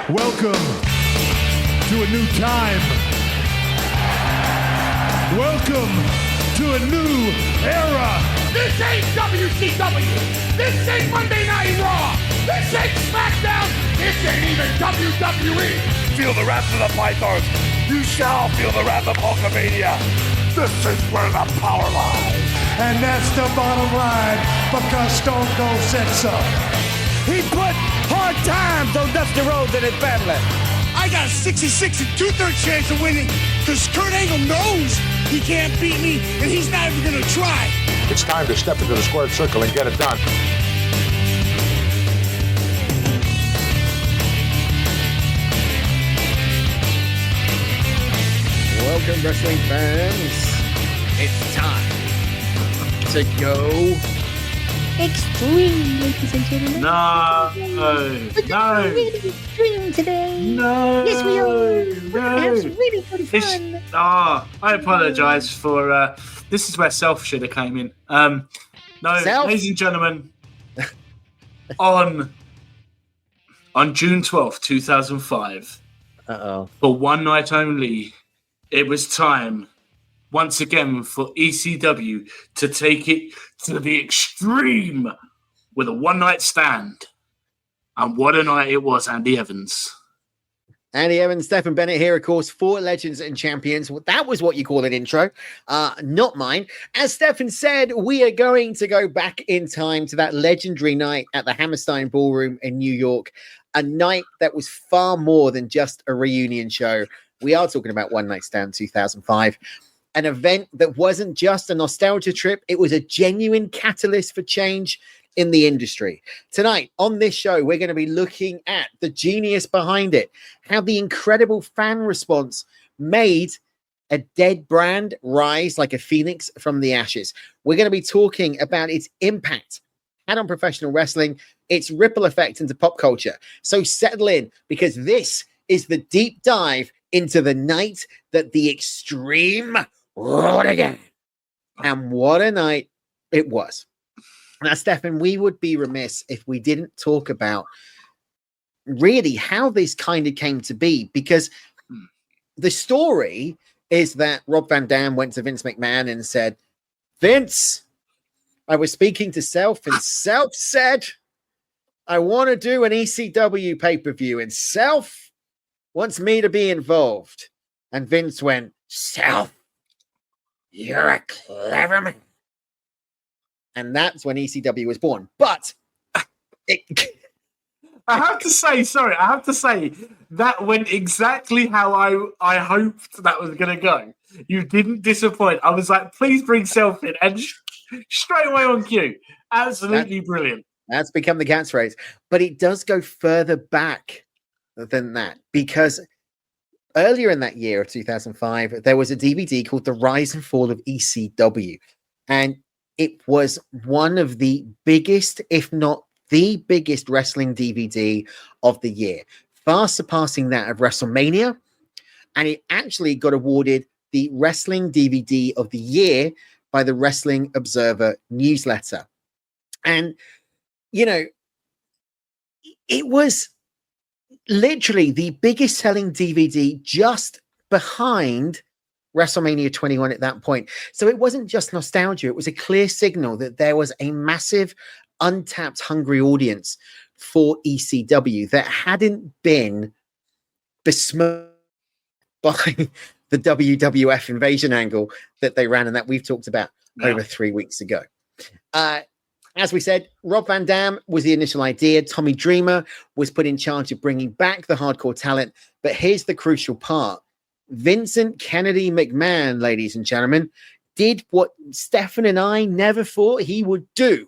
Welcome to a new time. Welcome to a new era. This ain't WCW. This ain't Monday Night Raw. This ain't SmackDown. This ain't even WWE. Feel the wrath of the Pythons. You shall feel the wrath of Hulkamania. This is where the power lies. And that's the bottom line because Stone Cold said so. He put hard times on Dusty Rhodes and his family. I got a 66 and 2/3 chance of winning because Kurt Angle knows he can't beat me and he's not even going to try. It's time to step into the squared circle and get it done. Welcome, wrestling fans. It's time to go extreme, ladies and gentlemen. No. Really extreme today. No. Yes, we are. We're gonna have some really good fun. I apologise for. This is where Self should have came in. No, Self? ladies and gentlemen, on June 12th, 2005, for one night only, it was time once again for ECW to take it to the extreme with a one night stand. And what a night it was, Andy Evans. Andy Evans, Stefan Bennett here, of course, 4 legends and champions. Well, that was what you call an intro, not mine. As Stefan said, we are going to go back in time to that legendary night at the Hammerstein Ballroom in New York, a night that was far more than just a reunion show. We are talking about One Night Stand 2005, an event that wasn't just a nostalgia trip. It was a genuine catalyst for change in the industry. Tonight on this show, we're going to be looking at the genius behind it, how the incredible fan response made a dead brand rise like a phoenix from the ashes. We're going to be talking about its impact had on professional wrestling, its ripple effect into pop culture. So settle in, because this is the deep dive into the night that the Extreme roared again. And what a night it was. Now, Stefan, we would be remiss if we didn't talk about really how this kind of came to be, because the story is that Rob Van Dam went to Vince McMahon and said, Vince, I was speaking to Self, and Self said, I want to do an ECW pay-per-view, and Self wants me to be involved. And Vince went, Self, you're a clever man. And that's when ECW was born. But I have to say, that went exactly how I hoped that was going to go. You didn't disappoint. I was like, please bring Self in. And straight away on cue. Absolutely brilliant. That's become the catchphrase. But it does go further back than that, because earlier in that year of 2005, there was a DVD called The Rise and Fall of ECW. And it was one of the biggest, if not the biggest, wrestling DVD of the year, far surpassing that of WrestleMania. And it actually got awarded the Wrestling DVD of the Year by the Wrestling Observer newsletter. And, you know, it was literally the biggest selling DVD, just behind WrestleMania 21 at that point. So it wasn't just nostalgia. It was a clear signal that there was a massive, untapped, hungry audience for ECW that hadn't been besmirched by the WWF invasion angle that they ran and that we've talked about over 3 weeks ago. As we said, Rob Van Dam was the initial idea. Tommy Dreamer was put in charge of bringing back the hardcore talent. But here's the crucial part. Vincent Kennedy McMahon, ladies and gentlemen, did what Stefan and I never thought he would do.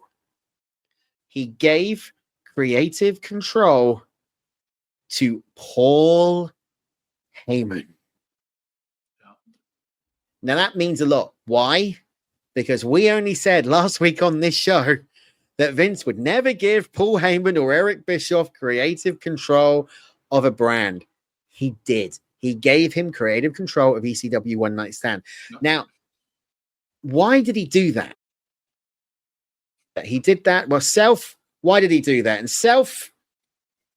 He gave creative control to Paul Heyman. Now that means a lot. Why? Because we only said last week on this show that Vince would never give Paul Heyman or Eric Bischoff creative control of a brand. He did. He gave him creative control of ECW One Night Stand. Now, why did he do that? He did that. Well, Self, why did he do that? And Self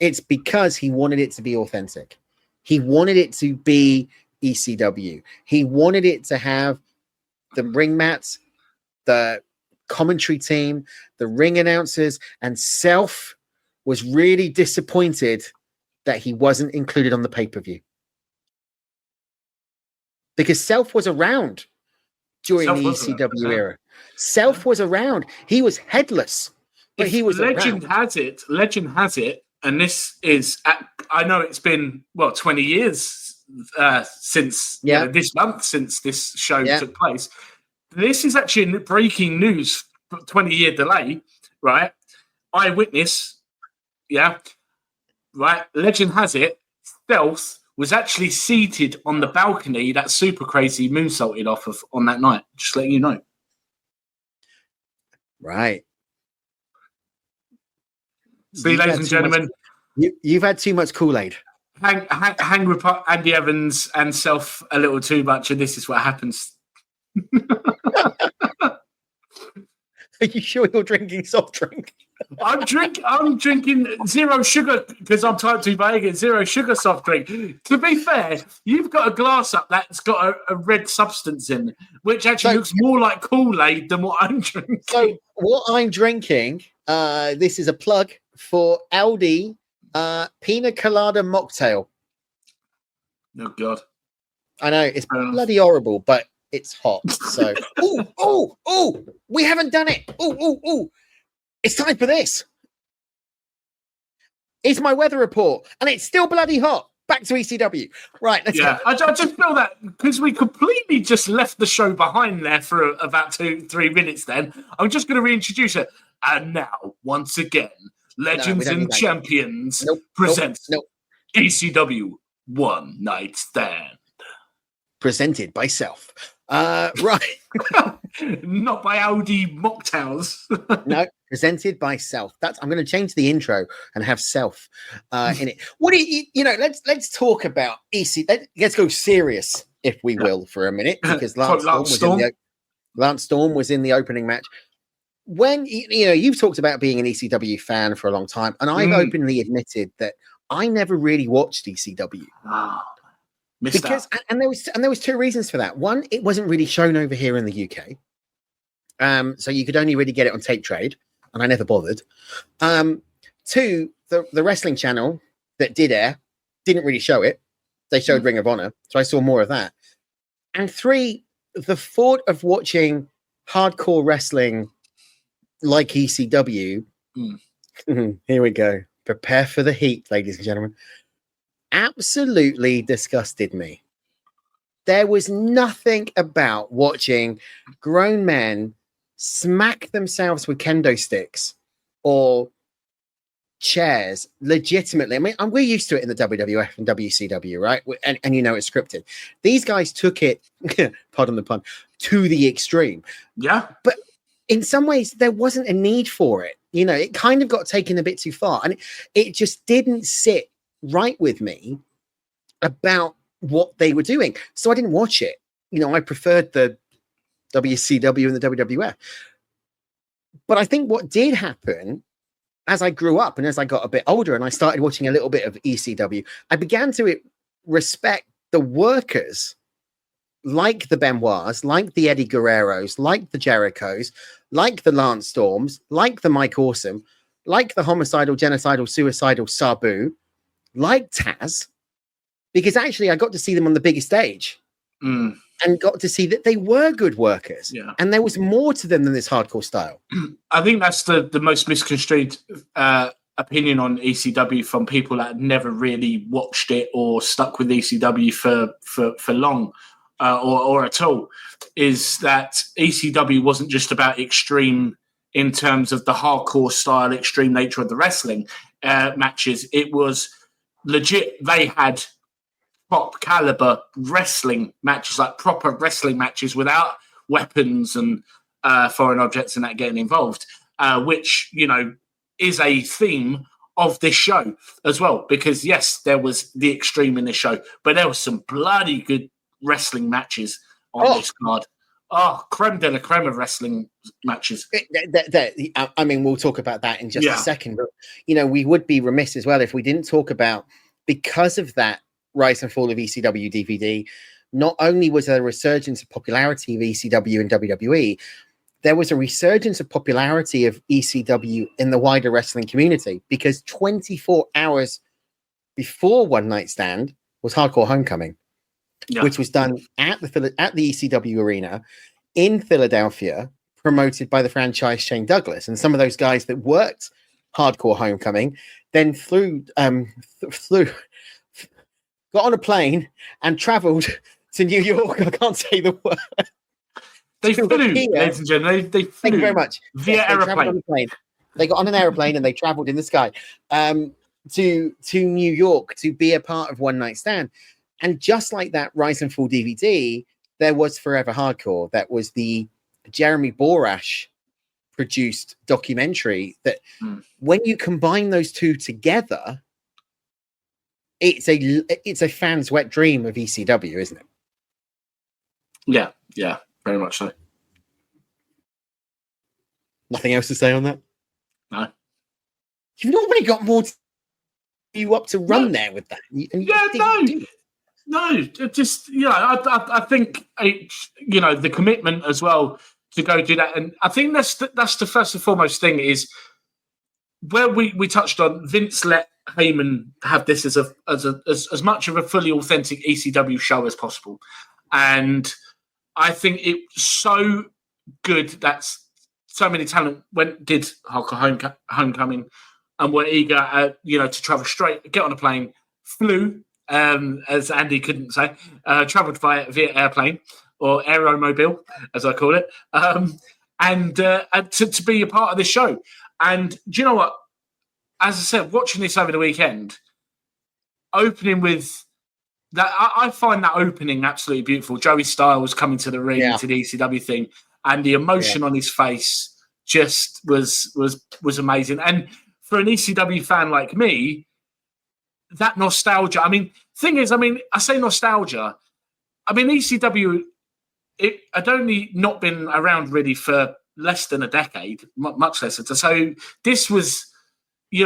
It's because he wanted it to be authentic. He wanted it to be ECW. He wanted it to have the ring mats, the commentary team, the ring announcers, and Self was really disappointed that he wasn't included on the pay-per-view. Because Self was around during the ECW era. Self was around. He was headless, but he was Legend around. Legend has it, and this is, I know it's been, 20 years since this month, since this show took place. This is actually breaking news, 20-year delay, right? Eyewitness, right? Legend has it, Stealth was actually seated on the balcony that Super Crazy moonsaulted off of on that night. Just letting you know. Right. See, ladies and gentlemen. You've had too much Kool-Aid. Hang with Andy Evans and Self a little too much, and this is what happens. Are you sure you're drinking soft drink? I'm drinking zero sugar because I'm type 2 vegan, zero sugar soft drink. To be fair, you've got a glass up that's got a red substance in, which actually looks more like Kool-Aid than what I'm drinking. So what I'm drinking, this is a plug for Aldi Pina Colada Mocktail. Oh, God. I know, it's bloody horrible, but it's hot. So, we haven't done it. It's time for this. It's my weather report, and it's still bloody hot. Back to ECW. Right. Let's go. I just feel that because we completely just left the show behind there for about 2-3 minutes then, I'm just going to reintroduce it. And now, once again, Legends and Champions presents ECW One Night Stand. Presented by Self. Right. Not by Aldi Mocktails. No, presented by Self. I'm going to change the intro and have Self in it. What do you know? Let's talk about EC. Let's go serious, if we will, for a minute, because Lance Storm was in the opening match. When you've talked about being an ECW fan for a long time, and I've openly admitted that I never really watched ECW. Because and there was two reasons for that. One, it wasn't really shown over here in the UK, so you could only really get it on tape trade, and I never bothered. Two, the wrestling channel that did air didn't really show it. They showed Ring of Honor, so I saw more of that. And three, the thought of watching hardcore wrestling like ECW. Here we go. Prepare for the heat, ladies and gentlemen. Absolutely disgusted me. There was nothing about watching grown men smack themselves with kendo sticks or chairs legitimately. I mean, we're used to it in the WWF and WCW, right? And it's scripted. These guys took it, pardon the pun, to the extreme. Yeah. But in some ways, there wasn't a need for it. It kind of got taken a bit too far. And it just didn't sit right with me about what they were doing. So I didn't watch it. I preferred the WCW and the WWF. But I think what did happen as I grew up and as I got a bit older and I started watching a little bit of ECW, I began to respect the workers like the Benoits, like the Eddie Guerreros, like the Jerichos, like the Lance Storms, like the Mike Awesome, like the homicidal, genocidal, suicidal Sabu, like Taz, because actually I got to see them on the biggest stage and got to see that they were good workers. Yeah. And there was more to them than this hardcore style. I think that's the most misconstrued opinion on ECW from people that never really watched it or stuck with ECW for long or at all, is that ECW wasn't just about extreme in terms of the hardcore style, extreme nature of the wrestling matches. It was legit. They had top caliber wrestling matches, like proper wrestling matches without weapons and foreign objects and that getting involved, which, is a theme of this show as well. Because yes, there was the extreme in this show, but there was some bloody good wrestling matches on this card. creme de la creme of wrestling matches. I mean, we'll talk about that in just a second. But, we would be remiss as well if we didn't talk about, because of that rise and fall of ECW DVD, not only was there a resurgence of popularity of ECW and WWE, there was a resurgence of popularity of ECW in the wider wrestling community, because 24 hours before One Night Stand was Hardcore Homecoming, which was done at the ECW arena in Philadelphia, promoted by the franchise Shane Douglas. And some of those guys that worked Hardcore Homecoming then got on a plane and traveled to New York. I can't say the word. They flew, ladies and gentlemen. They flew. Thank you very much. Via aeroplane. They got on an aeroplane and they traveled in the sky to New York to be a part of One Night Stand. And just like that Rise and Fall DVD, there was Forever Hardcore. That was the Jeremy Borash produced documentary that when you combine those two together, it's a fan's wet dream of ECW, isn't it? Yeah, very much so. Nothing else to say on that? No. You've not really got more to you up to run there with that. No, just, I think, the commitment as well to go do that. And I think that's the first and foremost thing is where we touched on Vince let Heyman have this as much of a fully authentic ECW show as possible. And I think it's so good that so many talent did Hardcore Homecoming and were eager, to travel straight, get on a plane, flew, as Andy couldn't say, travelled via airplane or aeromobile, as I call it, and to be a part of this show. And do you know what? As I said, watching this over the weekend, opening with that, I find that opening absolutely beautiful. Joey Styles coming to the ring to the ECW thing, and the emotion on his face just was amazing. And for an ECW fan like me, that nostalgia. I mean, thing is, I say nostalgia. ECW, it had only not been around really for less than a decade, much less. So this was,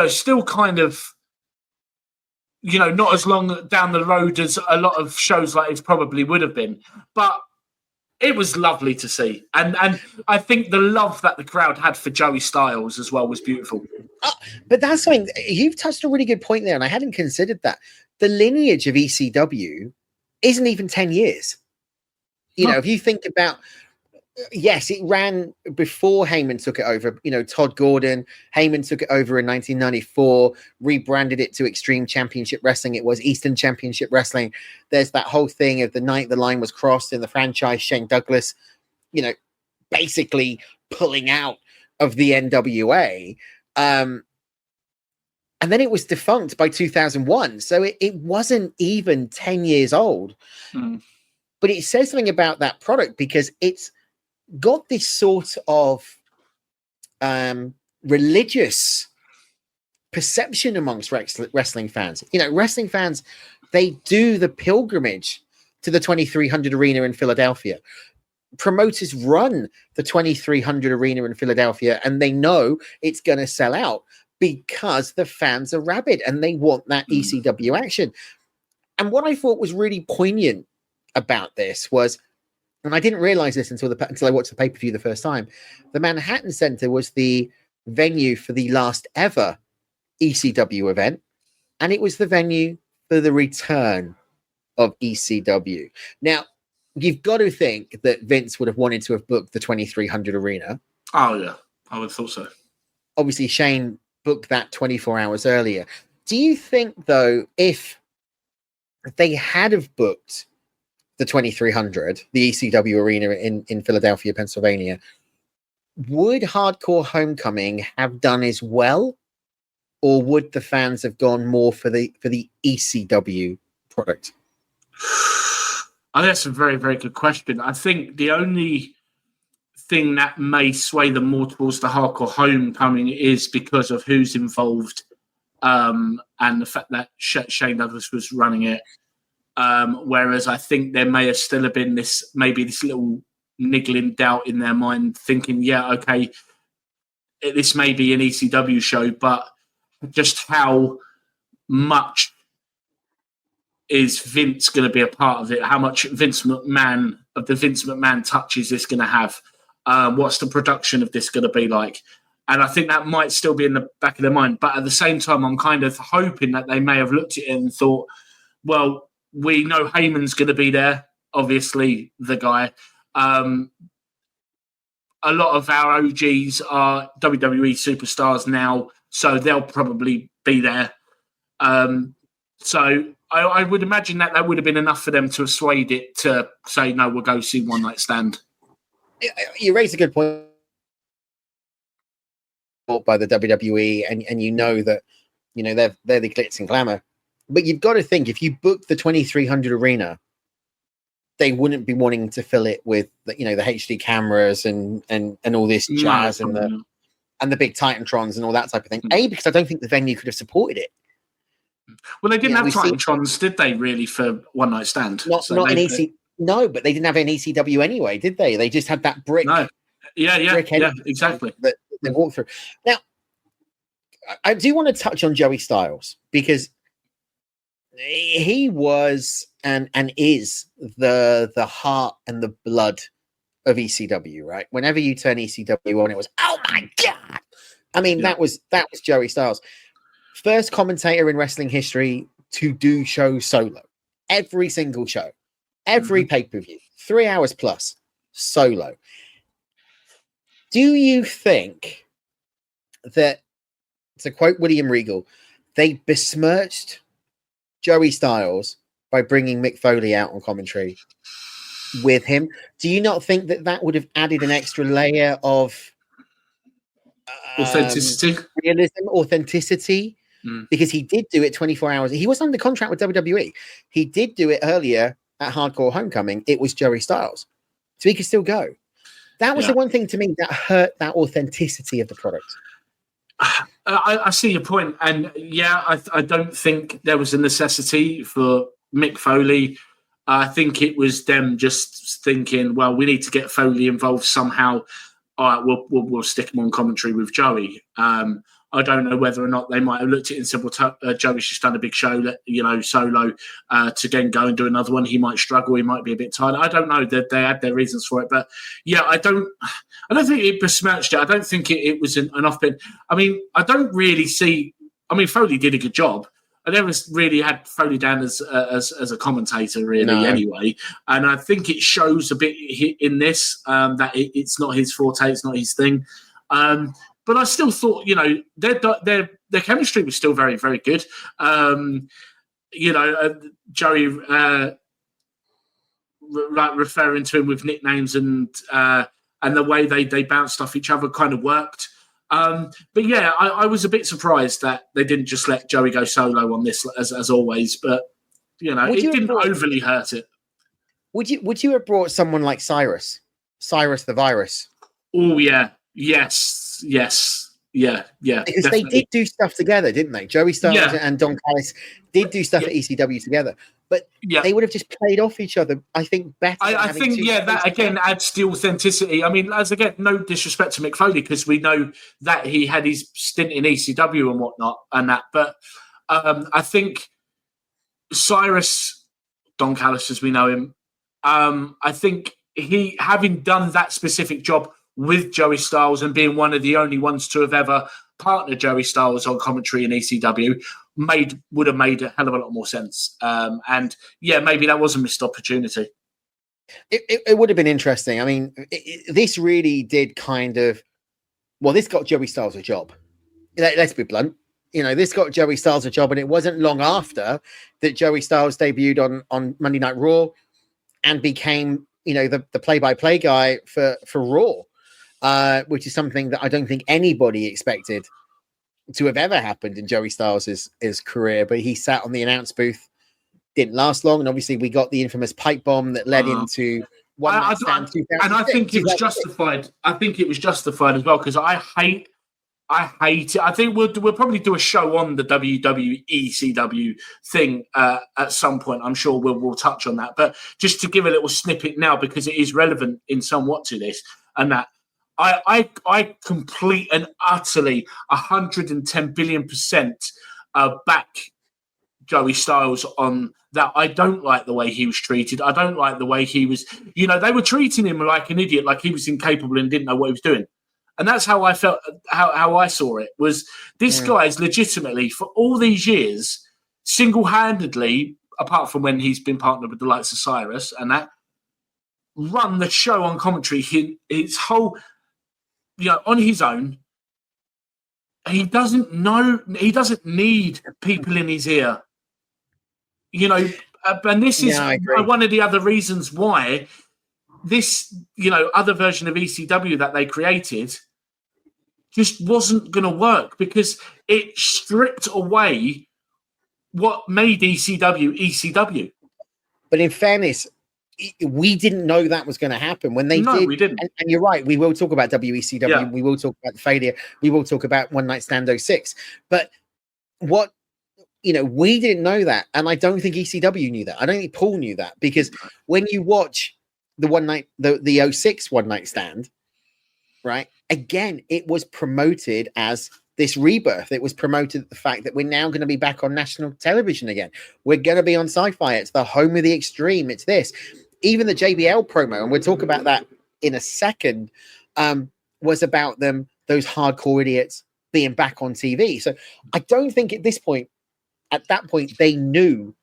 still kind of, not as long down the road as a lot of shows like it probably would have been. But it was lovely to see. And I think the love that the crowd had for Joey Styles as well was beautiful. But that's something, you've touched a really good point there, and I hadn't considered that. The lineage of ECW isn't even 10 years. If you think about, yes, it ran before Heyman took it over. Todd Gordon, Heyman took it over in 1994, rebranded it to Extreme Championship Wrestling. It was Eastern Championship Wrestling. There's that whole thing of the night the line was crossed in the franchise, Shane Douglas, basically pulling out of the NWA. And then it was defunct by 2001. So it wasn't even 10 years old. But it says something about that product because it's got this sort of religious perception amongst wrestling fans. Wrestling fans, they do the pilgrimage to the 2300 Arena in Philadelphia. Promoters run the 2300 Arena in Philadelphia, and they know it's going to sell out because the fans are rabid and they want that ECW action. And what I thought was really poignant about this was, and I didn't realize this until I watched the pay-per-view the first time, the Manhattan Center was the venue for the last ever ECW event, and it was the venue for the return of ECW. Now, you've got to think that Vince would have wanted to have booked the 2300 Arena. Oh, yeah. I would have thought so. Obviously, Shane booked that 24 hours earlier. Do you think, though, if they had have booked the 2300, the ECW Arena in Philadelphia, Pennsylvania, would Hardcore Homecoming have done as well? Or would the fans have gone more for the ECW product? I think that's a very, very good question. I think the only thing that may sway them more towards the Hardcore Homecoming is because of who's involved and the fact that Shane Douglas was running it. Whereas I think there may have still have been this little niggling doubt in their mind, thinking, yeah, okay, this may be an ECW show, but just how much is Vince going to be a part of it? How much Vince McMahon touch is this going to have? What's the production of this going to be like? And I think that might still be in the back of their mind. But at the same time, I'm kind of hoping that they may have looked at it and thought, well, we know Heyman's going to be there, obviously, the guy. A lot of our OGs are WWE superstars now, so they'll probably be there. So I would imagine that would have been enough for them to persuade it to say, no, we'll go see One Night Stand. You raise a good point by the WWE, and you know that, you know, they're the glitz and glamour. But you've got to think, if you book the 2300 arena, they wouldn't be wanting to fill it with, you know, the HD cameras and all this jazz and the big Titantrons and all that type of thing. Because I don't think the venue could have supported it. Well, they didn't have Titantrons, did they, really, for One Night Stand? No, but they didn't have an ECW anyway, did they? They just had that brick. No. Yeah, exactly. That they walked through. Now, I do want to touch on Joey Styles, because he was and is the heart and the blood of ECW, right? Whenever you turn ECW on, it was, oh my God. I mean, that was Joey Styles. First commentator in wrestling history to do shows solo. Every single show. Every pay-per-view. 3 hours plus. Solo. Do you think that, to quote William Regal, they besmirched Joey Styles by bringing Mick Foley out on commentary with him? Do you not think that would have added an extra layer of authenticity? Because he did do it 24 hours. He was under contract with WWE. He did do it earlier at Hardcore Homecoming. It was Joey Styles. So he could still go. That was the one thing to me that hurt that authenticity of the product. I see your point. And I don't think there was a necessity for Mick Foley. I think it was them just thinking, well, we need to get Foley involved somehow. All right, we'll stick him on commentary with Joey. I don't know whether or not they might have looked at it and said, well, Joey's just done a big show, solo, to then go and do another one. He might struggle. He might be a bit tired. I don't know. They had their reasons for it. But, I don't think it besmirched it. I don't think it was an off-pin. I mean, I don't really see... I mean, Foley did a good job. I never really had Foley down as a commentator, really, anyway. And I think it shows a bit in this that it's not his forte, it's not his thing. But I still thought, their chemistry was still very, very good. Joey referring to him with nicknames and the way they bounced off each other kind of worked. But I was a bit surprised that they didn't just let Joey go solo on this as always. But it didn't overly hurt it. Would you have brought someone like Cyrus the Virus? Oh yeah, yes. Yeah. Because definitely. they did do stuff together, didn't they? Joey Styles and Don Callis did do stuff at ECW together, but they would have just played off each other, I think, better. I think that again adds the authenticity. I mean, as again, no disrespect to Mick Foley, because we know that he had his stint in ECW and whatnot and that, but I think Cyrus, Don Callis as we know him, I think he, having done that specific job with Joey Styles and being one of the only ones to have ever partnered Joey Styles on commentary in ECW, would have made a hell of a lot more sense. Maybe that was a missed opportunity. It would have been interesting. I mean, this really did this got Joey Styles a job. Let's be blunt. This got Joey Styles a job, and it wasn't long after that Joey Styles debuted on Monday Night Raw and became, the play-by-play guy for Raw. Which is something that I don't think anybody expected to have ever happened in Joey Styles' career. But he sat on the announce booth, didn't last long, and obviously we got the infamous pipe bomb that led into One Night Stand 2006. And I think it was justified. I think it was justified as well, because I hate I hate it. I think we'll probably do a show on the WWE ECW thing at some point. I'm sure we'll touch on that. But just to give a little snippet now, because it is relevant in somewhat to this, and that I complete and utterly 110 billion% back Joey Styles on that. I don't like the way he was treated. I don't like the way he was. They were treating him like an idiot, like he was incapable and didn't know what he was doing. And that's how I felt, how I saw it, was this guy's legitimately, for all these years, single-handedly, apart from when he's been partnered with the likes of Cyrus and that, run the show on commentary. His whole, on his own. He doesn't need people in his ear. And this is one of the other reasons why this, other version of ECW that they created just wasn't going to work, because it stripped away what made ECW. But in fairness, we didn't know that was going to happen when they did. We didn't. And you're right. We will talk about WECW. Yeah. We will talk about the failure. We will talk about One Night Stand 06. But we didn't know that. And I don't think ECW knew that. I don't think Paul knew that, because when you watch the 06 One Night Stand, right? Again, it was promoted as this rebirth. It was promoted the fact that we're now going to be back on national television again. We're going to be on Sci-Fi. It's the home of the extreme. It's this. Even the JBL promo, and we'll talk about that in a second, was about those hardcore idiots being back on TV. So I don't think at that point, they knew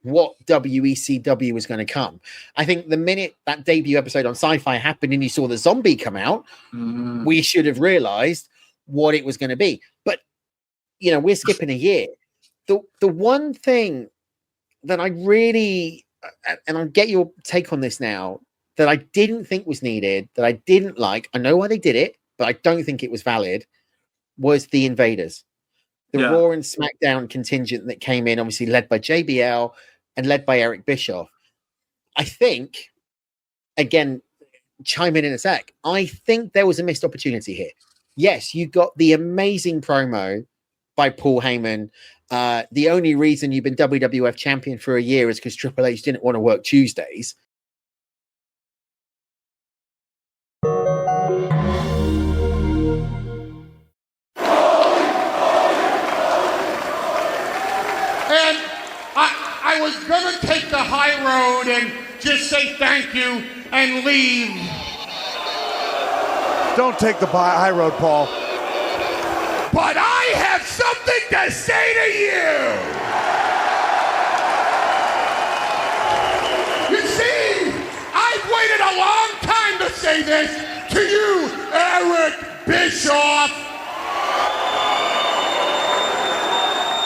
what WECW was going to come. I think the minute that debut episode on Sci-Fi happened and you saw the zombie come out, we should have realized what it was going to be. But, we're skipping a year. The one thing that I really, and I'll get your take on this now, that I didn't think was needed, that I didn't like, I know why they did it, but I don't think it was valid, was the Invaders. The Raw and SmackDown contingent that came in, obviously led by JBL and led by Eric Bischoff. I think, again, chime in a sec, I think there was a missed opportunity here. Yes, you got the amazing promo by Paul Heyman. The only reason you've been WWF champion for a year is because Triple H didn't want to work Tuesdays. And I was going to take the high road and just say thank you and leave. Don't take the high road, Paul. But I have something to say to you. You see, I've waited a long time to say this to you, Eric Bischoff.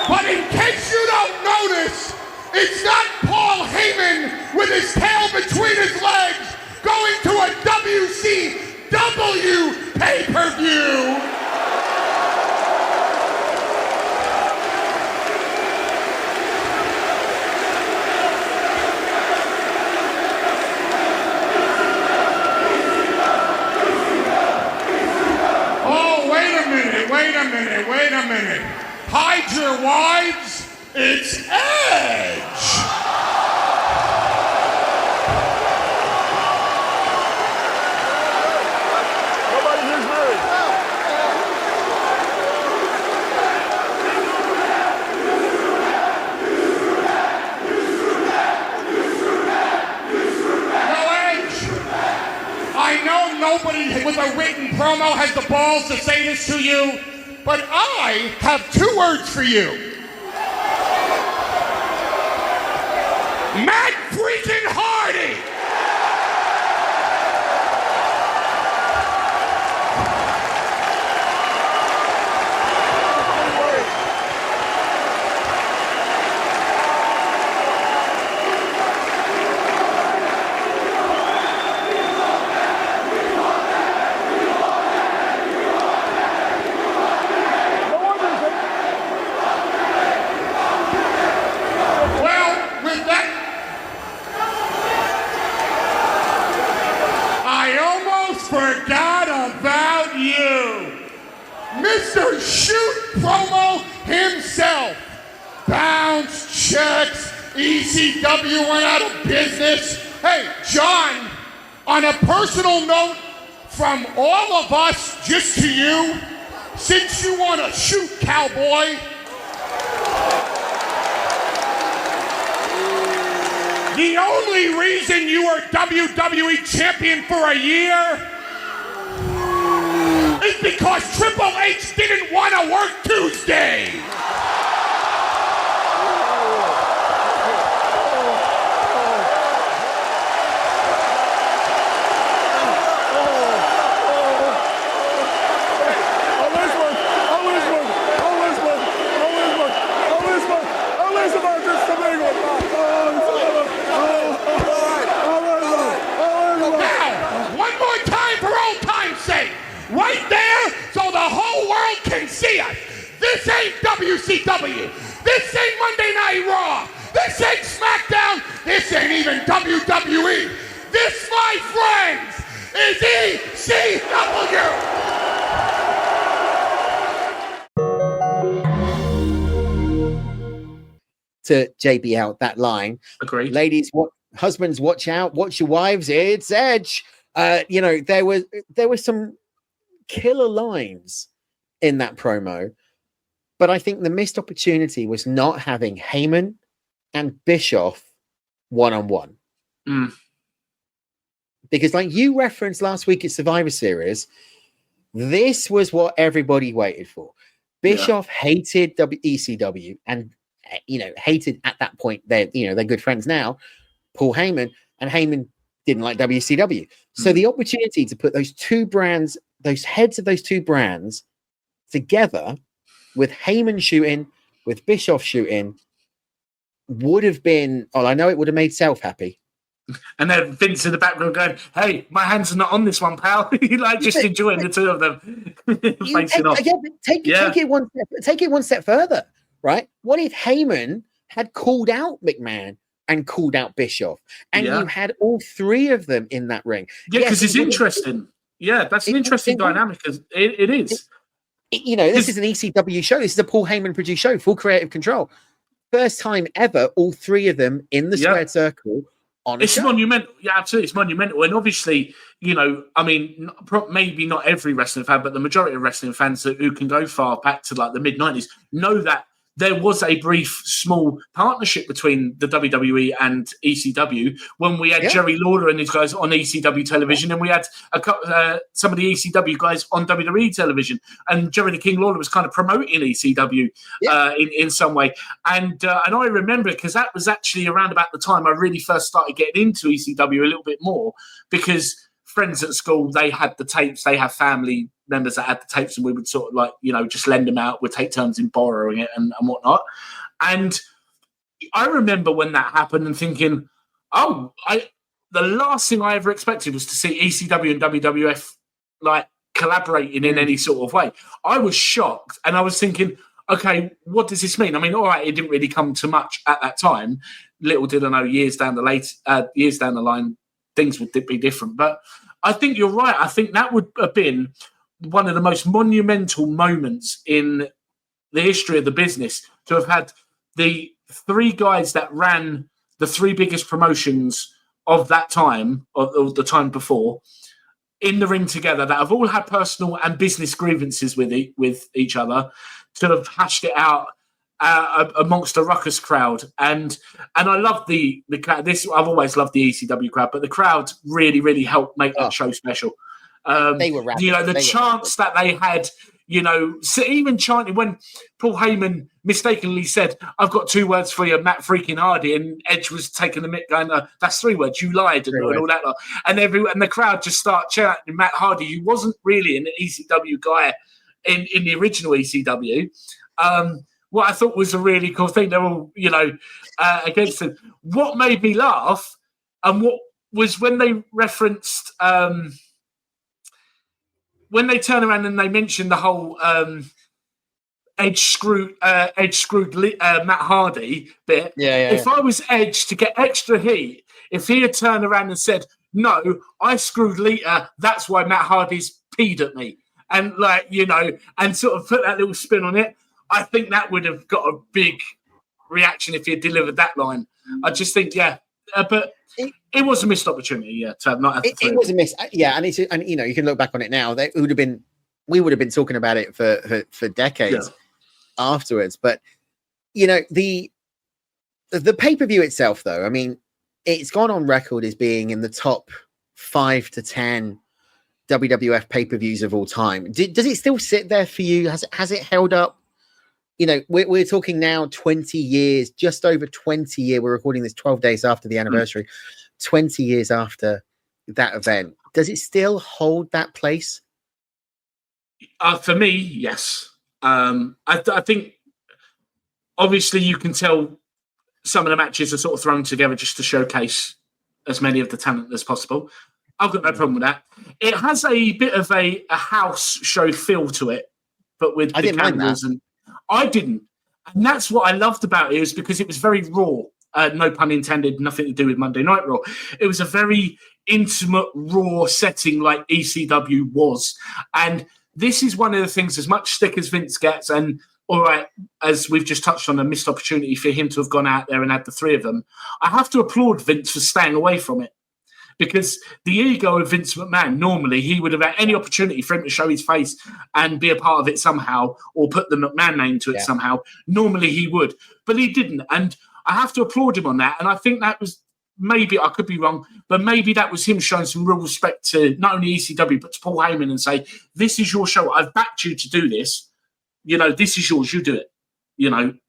But in case you don't notice, it's not Paul Heyman with his tail between his legs going to a WCW pay-per-view. Oh, wait a minute. Hide your wives, it's Edge! Nobody here's married. No, Edge! I know nobody with a written promo has the balls to say this to you, but I have two words for you. Matt freaking Hardy! Mr. Shoot Promo himself. Bounce checks. ECW went out of business. Hey, John, on a personal note, from all of us, just to you, since you want to shoot, cowboy, the only reason you were WWE champion for a year is because Triple H didn't want to work Tuesday. Right there, so the whole world can see us. This ain't WCW. This ain't Monday Night Raw. This ain't SmackDown. This ain't even WWE. This, my friends, is ECW. To JB out that line. Agreed. Ladies, husbands, watch out. Watch your wives. It's Edge. There was some killer lines in that promo, but I think the missed opportunity was not having Heyman and Bischoff one-on-one. Because like you referenced last week at Survivor Series, this was what everybody waited for. Bischoff hated ECW and hated at that point, they're good friends now, Paul Heyman, and Heyman didn't like WCW. So the opportunity to put those two brands, those heads of those two brands together with Heyman shooting, with Bischoff shooting, would have been, I know it would have made Self happy. And then Vince in the background going, hey, my hands are not on this one, pal. Just enjoying the two of them facing off. Take it one step further, right? What if Heyman had called out McMahon and called out Bischoff, and you had all three of them in that ring? Yeah, because it's interesting. Yeah, that's an interesting dynamic. It is. This is an ECW show. This is a Paul Heyman produced show, full creative control. First time ever, all three of them in the squared circle on a show. Monumental. Yeah, absolutely. It's monumental. And obviously, maybe not every wrestling fan, but the majority of wrestling fans who can go far back to like the mid-90s know that there was a brief, small partnership between the WWE and ECW when we had Jerry Lawler and these guys on ECW television, and we had some of the ECW guys on WWE television. And Jerry the King Lawler was kind of promoting ECW in some way. And I remember because that was actually around about the time I really first started getting into ECW a little bit more, because friends at school, they had the tapes, they have family members that had the tapes, and we would sort of just lend them out. We'd take turns in borrowing it and whatnot. And I remember when that happened and thinking, the last thing I ever expected was to see ECW and WWF collaborating in any sort of way. I was shocked, and I was thinking, okay, what does this mean? I mean, all right, it didn't really come to much at that time. Little did I know, years down the line, things would be different. But I think you're right. I think that would have been one of the most monumental moments in the history of the business, to have had the three guys that ran the three biggest promotions of that time, or the time before, in the ring together, that have all had personal and business grievances with each other, to have hashed it out amongst a ruckus crowd. And I love the crowd. I've always loved the ECW crowd, but the crowd really, really helped make that show special. They were rapping. The chants that they had, so even chanting when Paul Heyman mistakenly said, "I've got two words for you, Matt freaking Hardy," and Edge was taking the mic going, "That's three words, you lied," and all that. And the crowd just start chanting Matt Hardy, who wasn't really an ECW guy in the original ECW. What I thought was a really cool thing. They're all, against him. What made me laugh, and what was when they referenced, when they turn around and they mention the whole Edge screwed Matt Hardy bit. If I was Edge, to get extra heat, if he had turned around and said, "No, I screwed Lita, that's why Matt Hardy's peed at me," and and sort of put that little spin on it. I think that would have got a big reaction if he had delivered that line. I just think, but it was a missed opportunity, to have not had it was a miss, and you can look back on it now. We would have been talking about it for decades afterwards. But the pay-per-view itself, though, I mean, it's gone on record as being in the top 5 to 10 WWF pay-per-views of all time. Does it still sit there for you? Has it held up? We're talking now 20 years, just over 20 years. We're recording this 12 days after the anniversary, 20 years after that event. Does it still hold that place? For me, yes. I think obviously you can tell some of the matches are sort of thrown together just to showcase as many of the talent as possible. I've got no problem with that. It has a bit of a house show feel to it, but with the cameras, and I didn't. And that's what I loved about it, is because it was very raw. No pun intended, nothing to do with Monday Night Raw. It was a very intimate, raw setting like ECW was. And this is one of the things, as much stick as Vince gets, and all right, as we've just touched on, a missed opportunity for him to have gone out there and had the three of them, I have to applaud Vince for staying away from it. Because the ego of Vince McMahon, normally he would have had any opportunity for him to show his face and be a part of it somehow, or put the McMahon name to it somehow. Normally he would, but he didn't. And I have to applaud him on that. And I think that was, maybe, I could be wrong, but maybe that was him showing some real respect to not only ECW, but to Paul Heyman, and say, this is your show. I've backed you to do this. This is yours. You do it.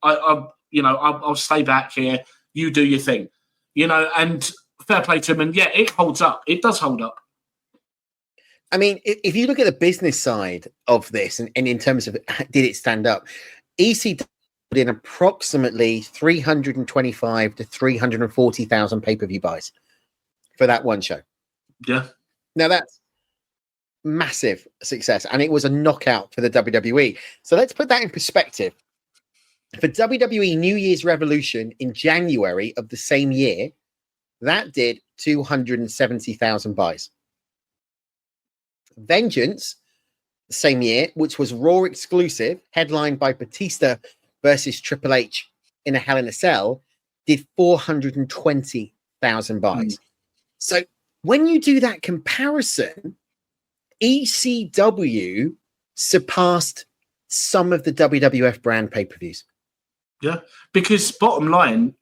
I'll stay back here. You do your thing. And fair play to him. And it holds up. It does hold up. I mean, if you look at the business side of this, and in terms of did it stand up, ECW put in approximately 325 to 340,000 pay-per-view buys for that one show. Yeah. Now that's massive success, and it was a knockout for the WWE. So let's put that in perspective. For WWE New Year's Revolution in January of the same year, that did 270,000 buys. Vengeance, the same year, which was Raw exclusive, headlined by Batista versus Triple H in a Hell in a Cell, did 420,000 buys. So when you do that comparison, ECW surpassed some of the WWF brand pay-per-views. Yeah, because bottom line,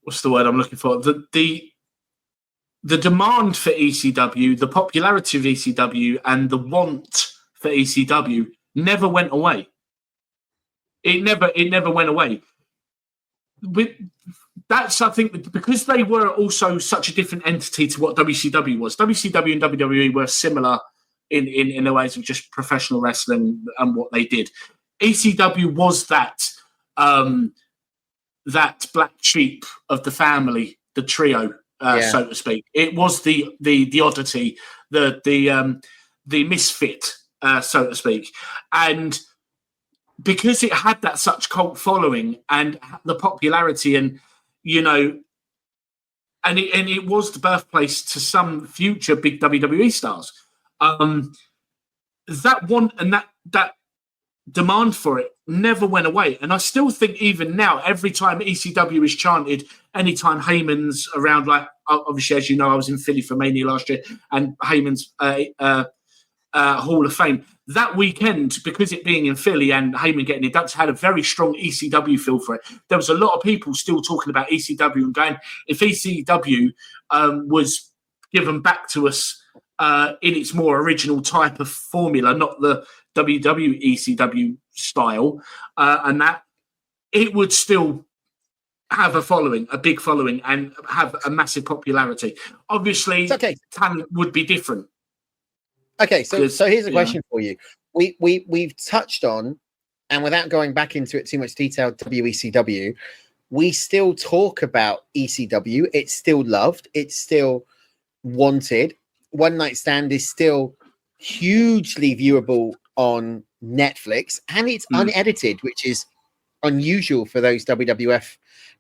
what's the word I'm looking for? The demand for ECW, the popularity of ECW, and the want for ECW never went away. It never went away. That's, I think, because they were also such a different entity to what WCW was. WCW and WWE were similar in the ways of just professional wrestling and what they did. ECW was that black sheep of the family, the trio, so to speak. It was the oddity, the misfit, so to speak. And because it had that such cult following and the popularity, and and it was the birthplace to some future big WWE stars. That want and that demand for it never went away. And I still think even now, every time ECW is chanted, anytime Heyman's around, like obviously, as you know, I was in Philly for Mania last year, and Heyman's Hall of Fame. That weekend, because it being in Philly and Heyman getting inducted, had a very strong ECW feel for it. There was a lot of people still talking about ECW and going, if ECW was given back to us in its more original type of formula, not the WWE ECW style, and that it would still have a following, a big following, and have a massive popularity. Obviously, talent would be different. Okay, so here's a question for you. We've touched on, and without going back into it too much detail, WECW, we still talk about ECW. It's still loved. It's still wanted. One Night Stand is still hugely viewable on Netflix, and it's unedited, which is unusual for those WWF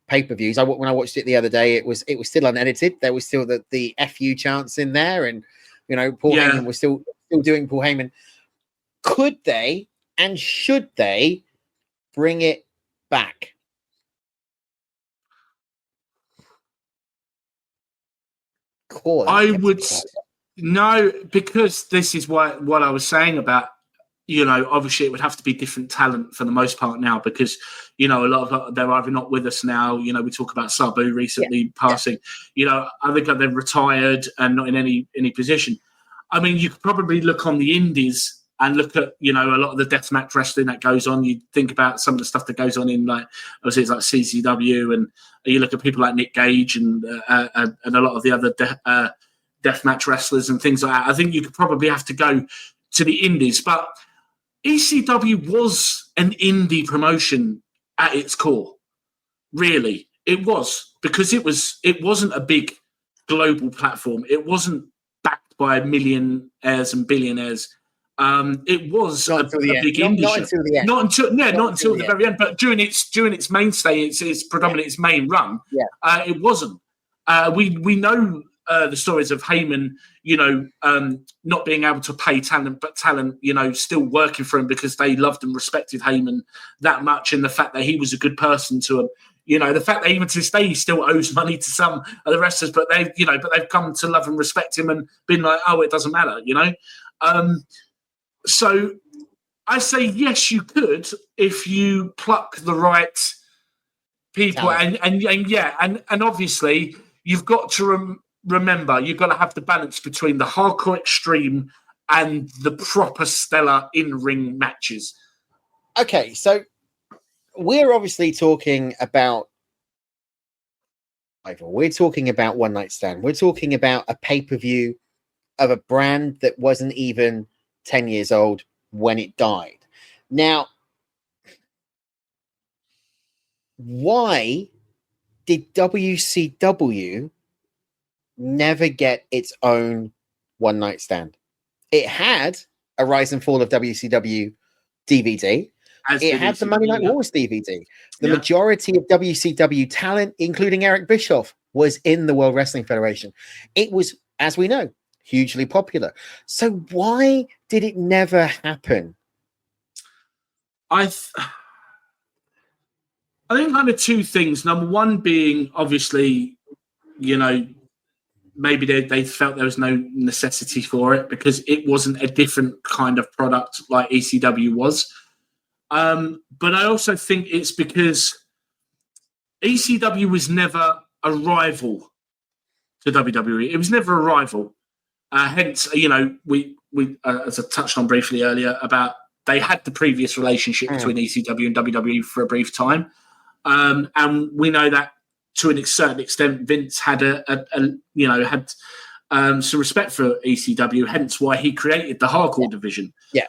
pay-per-views. When I watched it the other day, it was still unedited. There was still the FU chants in there, and Paul Heyman was still doing Paul Heyman. Could they and should they bring it back? Cool. I would no, because this is what I was saying about, obviously it would have to be different talent for the most part now, because a lot of they're either not with us now. We talk about Sabu recently passing. I think they've retired and not in any position. I mean, you could probably look on the indies and look at a lot of the deathmatch wrestling that goes on. You think about some of the stuff that goes on in obviously it's like CCW, and you look at people like Nick Gage and a lot of the other deathmatch wrestlers and things like that. I think you could probably have to go to the indies, but ECW was an indie promotion at its core. Really, it was, because it wasn't a big global platform. It wasn't backed by millionaires and billionaires. It was a big indie show. Not until the very end. But during its mainstay, its predominantly its main run, it wasn't. We know the stories of Heyman, not being able to pay talent, but talent, still working for him because they loved and respected Heyman that much, and the fact that he was a good person to them. The fact that even to this day he still owes money to some of the wrestlers, but they've come to love and respect him and been like, oh, it doesn't matter, So I say yes, you could, if you pluck the right people, and obviously you've got to remember, you've got to have the balance between the hardcore extreme and the proper stellar in-ring matches. Okay, so we're obviously talking about One Night Stand. We're talking about a pay-per-view of a brand that wasn't even 10 years old when it died. Now, why did WCW never get its own One Night Stand? It had a Rise and Fall of WCW DVD. It had the Monday Night Wars DVD. The majority of WCW talent, including Eric Bischoff, was in the World Wrestling Federation. It was, as we know, hugely popular. So why did it never happen? I think kind of two things. Number one being, obviously, maybe they felt there was no necessity for it because it wasn't a different kind of product like ECW was. But I also think it's because ECW was never a rival to WWE. It was never a rival. Hence, we as I touched on briefly earlier, about they had the previous relationship between ECW and WWE for a brief time. And we know that to a certain extent, Vince had some respect for ECW, hence why he created the hardcore division. Yeah.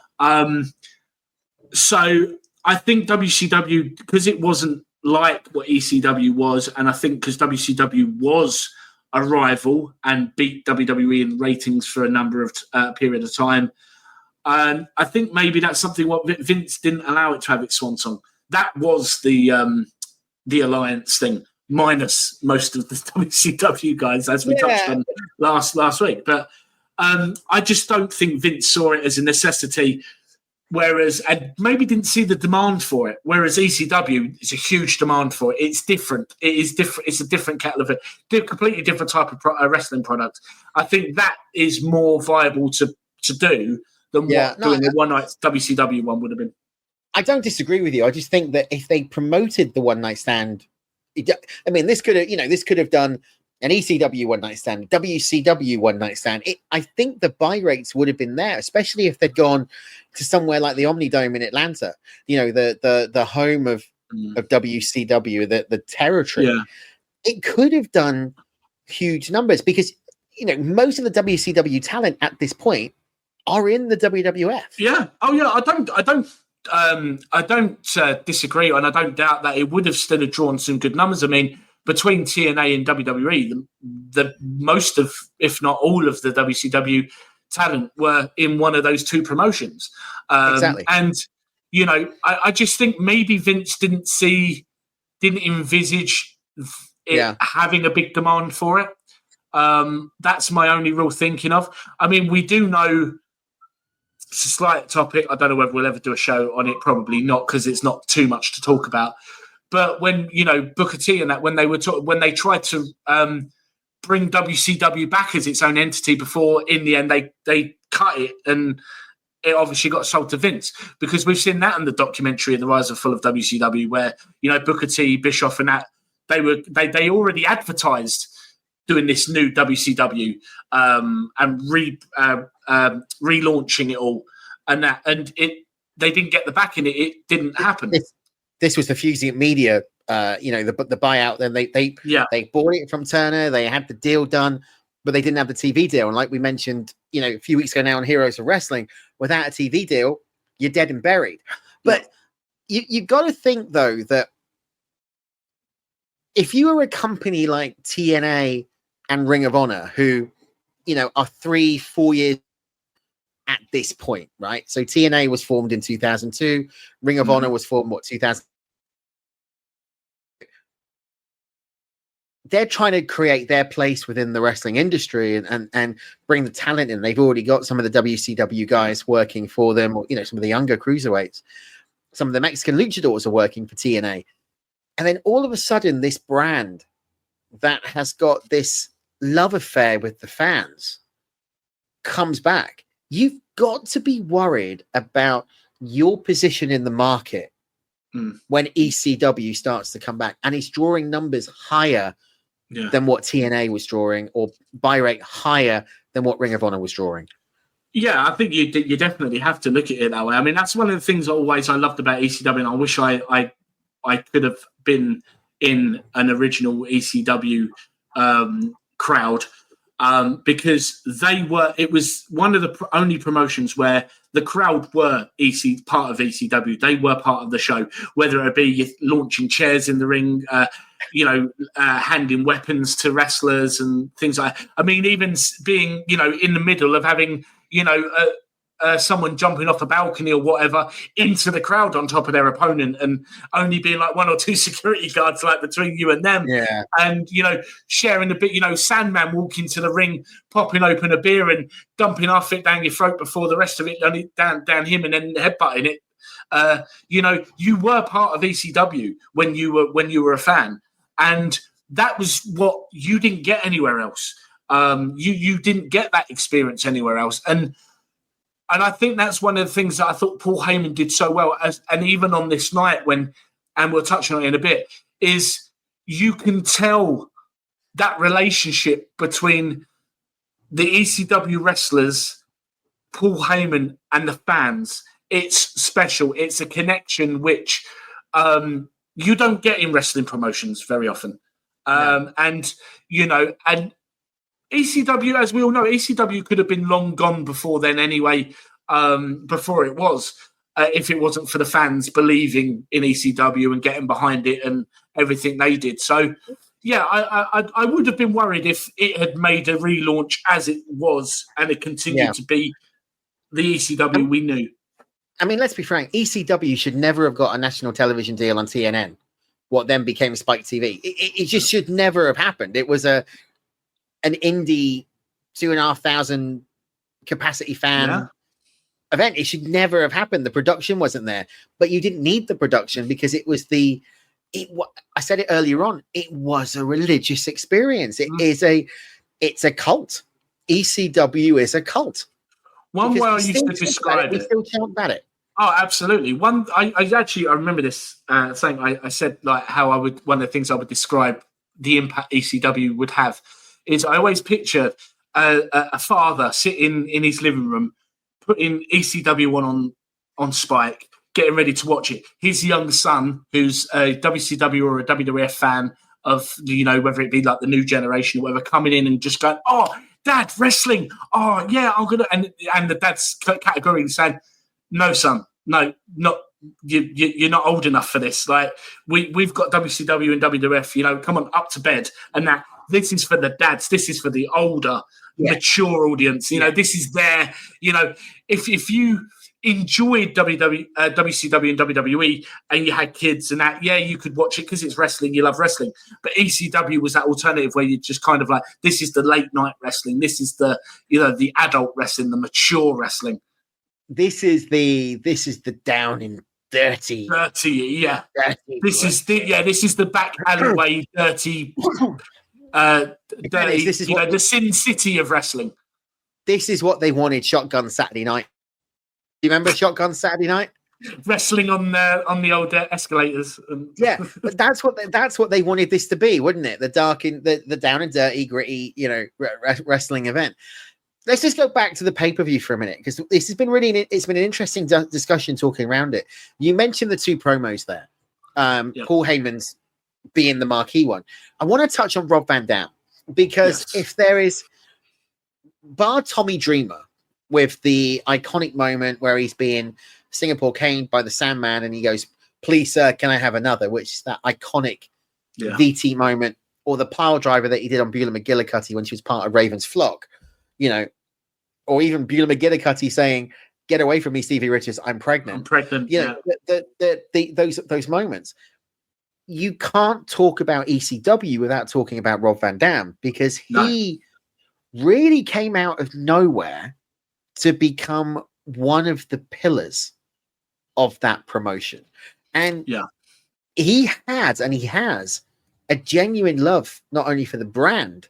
So I think WCW, because it wasn't like what ECW was, and I think because WCW was a rival and beat WWE in ratings for a number of period of time, I think maybe that's something what Vince didn't allow it to have its swan song. That was the alliance thing, minus most of the WCW guys, as we touched on last week. But I just don't think Vince saw it as a necessity. Whereas, and maybe didn't see the demand for it. Whereas ECW, it's a huge demand for it. It's different. It is different. It's a different kettle of a completely different type of wrestling product. I think that is more viable to do than doing the one night WCW one would have been. I don't disagree with you. I just think that if they promoted the One Night Stand, this could have done an ECW One Night Stand, WCW One Night Stand. I think the buy rates would have been there, especially if they'd gone to somewhere like the Omnidome in Atlanta, the home of WCW, the territory. Yeah. It could have done huge numbers because most of the WCW talent at this point are in the WWF. Yeah. Oh yeah. I don't disagree, and I don't doubt that it would have still have drawn some good numbers. I mean, between TNA and WWE, the most of, if not all of the WCW talent were in one of those two promotions. Exactly. And, I just think maybe Vince didn't envisage it having a big demand for it. That's my only real thinking of. I mean, we do know it's a slight topic. I don't know whether we'll ever do a show on it. Probably not, because it's not too much to talk about. But when, Booker T and that, when they tried to bring WCW back as its own entity before, in the end, they cut it, and it obviously got sold to Vince, because we've seen that in the documentary in The Rise and Fall of WCW, where, Booker T, Bischoff and that, they already advertised doing this new WCW and relaunching it all, and they didn't get the backing. It didn't happen. This was the Fusing Media, the buyout. Then they bought it from Turner. They had the deal done, but they didn't have the TV deal. And like we mentioned, a few weeks ago now on Heroes of Wrestling, without a TV deal, you're dead and buried. But you got to think, though, that if you were a company like TNA and Ring of Honor, who, are 3-4 years at this point, right? So TNA was formed in 2002. Ring of Honor was formed, 2000? They're trying to create their place within the wrestling industry and bring the talent in. They've already got some of the WCW guys working for them, or, some of the younger cruiserweights. Some of the Mexican luchadors are working for TNA. And then all of a sudden, this brand that has got this love affair with the fans comes back. You've got to be worried about your position in the market when ECW starts to come back, and it's drawing numbers higher than what TNA was drawing, or buy rate higher than what Ring of Honor was drawing. Yeah, I think you definitely have to look at it that way. I mean, that's one of the things I loved about ECW, and I wish I could have been in an original ECW crowd, because it was one of the only promotions where the crowd were part of ECW. They were part of the show, whether it be launching chairs in the ring, handing weapons to wrestlers and things like that. I mean, even being, in the middle of having, someone jumping off a balcony or whatever into the crowd on top of their opponent, and only being like 1 or 2 security guards like between you and them. Yeah. And, sharing a bit, Sandman walking to the ring, popping open a beer and dumping half it down your throat before the rest of it down him, and then headbutting it. You were part of ECW when you were a fan, and that was what you didn't get anywhere else. You didn't get that experience anywhere else. And I think that's one of the things that I thought Paul Heyman did so well, and even on this night and we'll touch on it in a bit, is you can tell that relationship between the ECW wrestlers, Paul Heyman, and the fans. It's special. It's a connection which you don't get in wrestling promotions very often. And ECW, as we all know, ECW could have been long gone before then anyway, before it was, if it wasn't for the fans believing in ECW and getting behind it and everything they did. So, yeah, I would have been worried if it had made a relaunch as it was and it continued to be the ECW we knew. I mean, let's be frank, ECW should never have got a national television deal on TNN, what then became Spike TV. It just should never have happened. It was an indie 2,500 capacity fan event. It should never have happened. The production wasn't there, but you didn't need the production because it was I said it earlier on. It was a religious experience. It's a cult. ECW is a cult. One way I used to describe it. We still chant about it. Oh, absolutely. I remember this saying. I said like how one of the things I would describe the impact ECW would have is I always picture a father sitting in his living room, putting ECW on Spike, getting ready to watch it. His young son, who's a WCW or a WWF fan of, whether it be like the new generation or whatever, coming in and just going, "Oh, Dad, wrestling! Oh, yeah, I'm gonna." And the dad's categorically saying, "No, son, no, not you're not old enough for this. Like we've got WCW and WWF. Come on, up to bed." And that this is for the dads. This is for the older, mature audience. This is their. If enjoyed WCW and WWE, and you had kids and that, you could watch it because it's wrestling, you love wrestling. But ECW was that alternative where you just kind of like, this is the late night wrestling, this is the the adult wrestling, the mature wrestling. This is the down and dirty. Yeah. Dirty this is the back alleyway dirty. Dirty. This is the Sin City of wrestling. This is what they wanted. Shotgun Saturday Night. Do you remember Shotgun Saturday Night? Wrestling on the old escalators. Yeah, but that's what they wanted this to be, wouldn't it? The dark and the down and dirty, gritty, wrestling event. Let's just go back to the pay-per-view for a minute, because this has been it's been an interesting discussion talking around it. You mentioned the two promos there. Paul Heyman's being the marquee one. I want to touch on Rob Van Dam, because if there is, bar Tommy Dreamer, with the iconic moment where he's being Singapore caned by the Sandman and he goes, "Please, sir, can I have another?" Which is that iconic DT moment, or the pile driver that he did on Beulah McGillicuddy when she was part of Raven's flock, or even Beulah McGillicuddy saying, "Get away from me, Stevie Richards, I'm pregnant." Those moments. You can't talk about ECW without talking about Rob Van Dam, because he really came out of nowhere to become one of the pillars of that promotion. And he has a genuine love, not only for the brand,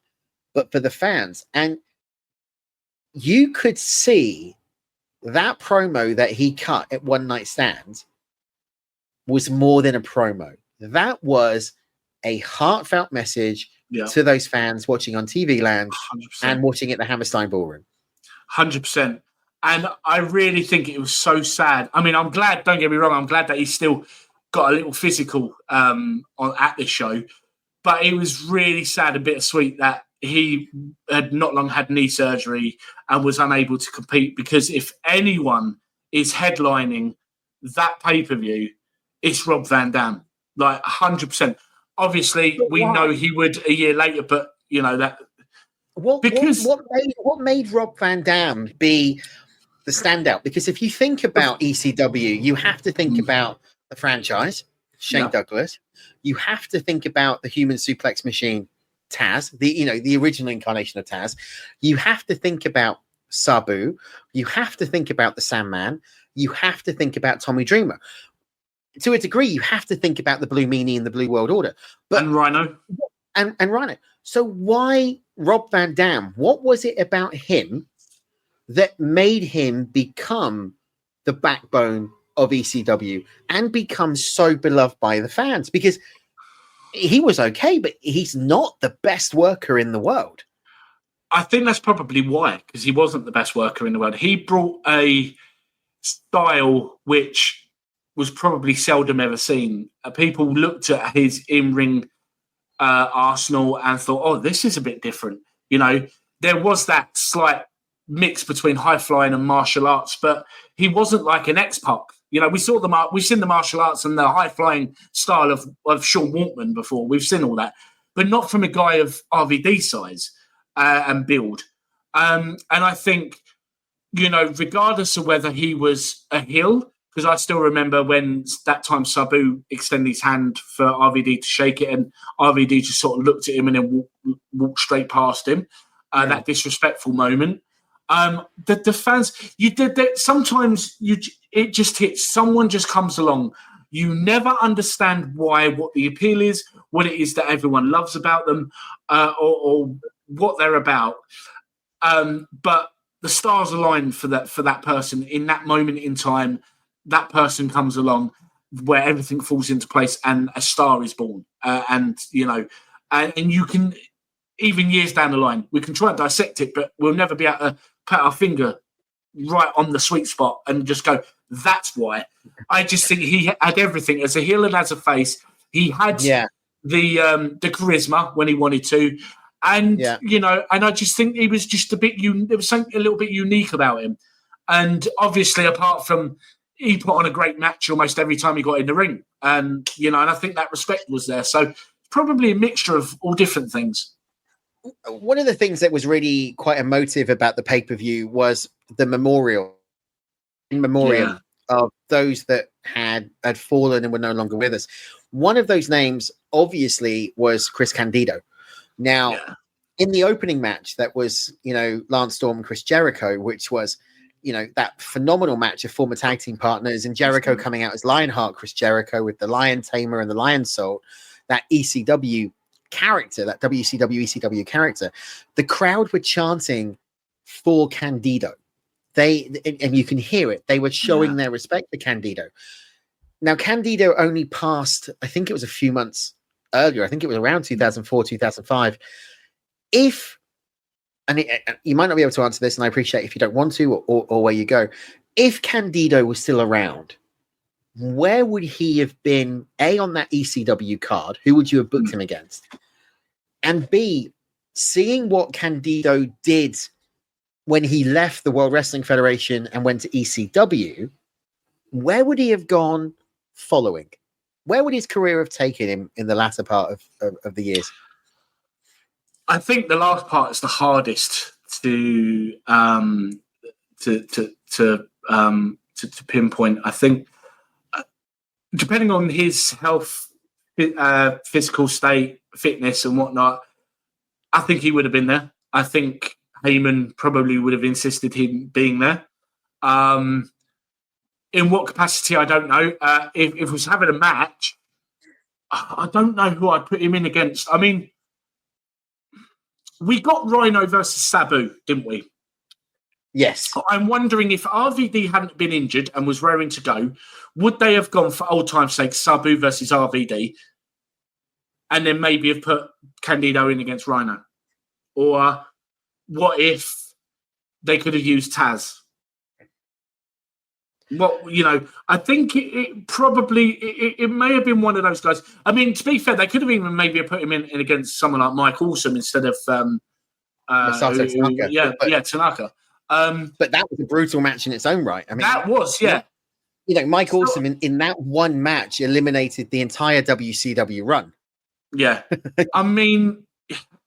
but for the fans. And you could see that promo that he cut at One Night Stand was more than a promo. That was a heartfelt message to those fans watching on TV Land 100%. And watching at the Hammerstein Ballroom. 100%. And I really think it was so sad. I mean, I'm glad, don't get me wrong, I'm glad that he's still got a little physical at this show. But it was really sad and bittersweet that he had not long had knee surgery and was unable to compete, because if anyone is headlining that pay-per-view, it's Rob Van Dam. Like 100%. Obviously, we know he would a year later, but that. What made Rob Van Dam be the standout? Because if you think about ECW, you have to think about the franchise, Shane Douglas. You have to think about the Human Suplex Machine, Taz, the original incarnation of Taz. You have to think about Sabu. You have to think about the Sandman. You have to think about Tommy Dreamer. To a degree, you have to think about the Blue Meanie and the Blue World Order. And Rhino. And Rhino. So why Rob Van Dam? What was it about him that made him become the backbone of ECW and become so beloved by the fans? Because he was okay, but he's not the best worker in the world. I think that's probably why, because he wasn't the best worker in the world. He brought a style which was probably seldom ever seen. People looked at his in-ring arsenal and thought, "Oh, this is a bit different." There was that slight mix between high flying and martial arts, but he wasn't like an X-Pac. We've seen the martial arts and the high flying style of Sean Waltman before. We've seen all that, but not from a guy of RVD size and build. And I think, regardless of whether he was a heel, because I still remember when that time Sabu extended his hand for RVD to shake it, and RVD just sort of looked at him and then walked straight past him. That disrespectful moment. The fans, you did that. Sometimes it just hits. Someone just comes along. You never understand what the appeal is, what it is that everyone loves about them, or what they're about. But the stars align for that person in that moment in time. That person comes along where everything falls into place and a star is born. And you can, even years down the line, we can try and dissect it, but we'll never be able to put our finger right on the sweet spot and just go, that's why. I just think he had everything as a heel and as a face. He had the charisma when he wanted to. And, and I just think he was just there was something a little bit unique about him. And obviously, apart from, he put on a great match almost every time he got in the ring. And I think that respect was there. So probably a mixture of all different things. One of the things that was really quite emotive about the pay-per-view was the memorial in memoriam of those that had fallen and were no longer with us. One of those names, obviously, was Chris Candido. Now, in the opening match, that was, Lance Storm and Chris Jericho, which was, that phenomenal match of former tag team partners, and Jericho coming out as Lionheart, Chris Jericho with the Lion Tamer and the Lion Soul, that ECW character, that WCW ECW character. The crowd were chanting for Candido. And you can hear it. They were showing their respect for Candido. Now, Candido only passed, I think it was a few months earlier. I think it was around 2004, 2005. You might not be able to answer this, and I appreciate if you don't want to or where you go. If Candido was still around, where would he have been, A, on that ECW card? Who would you have booked him against? And B, seeing what Candido did when he left the World Wrestling Federation and went to ECW, where would he have gone following? Where would his career have taken him in the latter part of the years? I think the last part is the hardest to pinpoint. I think depending on his health, physical state, fitness, and whatnot, I think he would have been there. I think Heyman probably would have insisted him being there. In what capacity, I don't know. If he was having a match, I don't know who I'd put him in against. I mean, we got Rhino versus Sabu, didn't we? Yes. I'm wondering if RVD hadn't been injured and was raring to go, would they have gone for old time's sake, Sabu versus RVD, and then maybe have put Candido in against Rhino? Or what if they could have used Taz? Well, I think it probably it may have been one of those guys. I mean, to be fair, they could have even maybe put him in against someone like Mike Awesome instead of Masato Tanaka. Tanaka. But that was a brutal match in its own right. I mean, that was, Mike Awesome in that one match eliminated the entire WCW run. Yeah, I mean,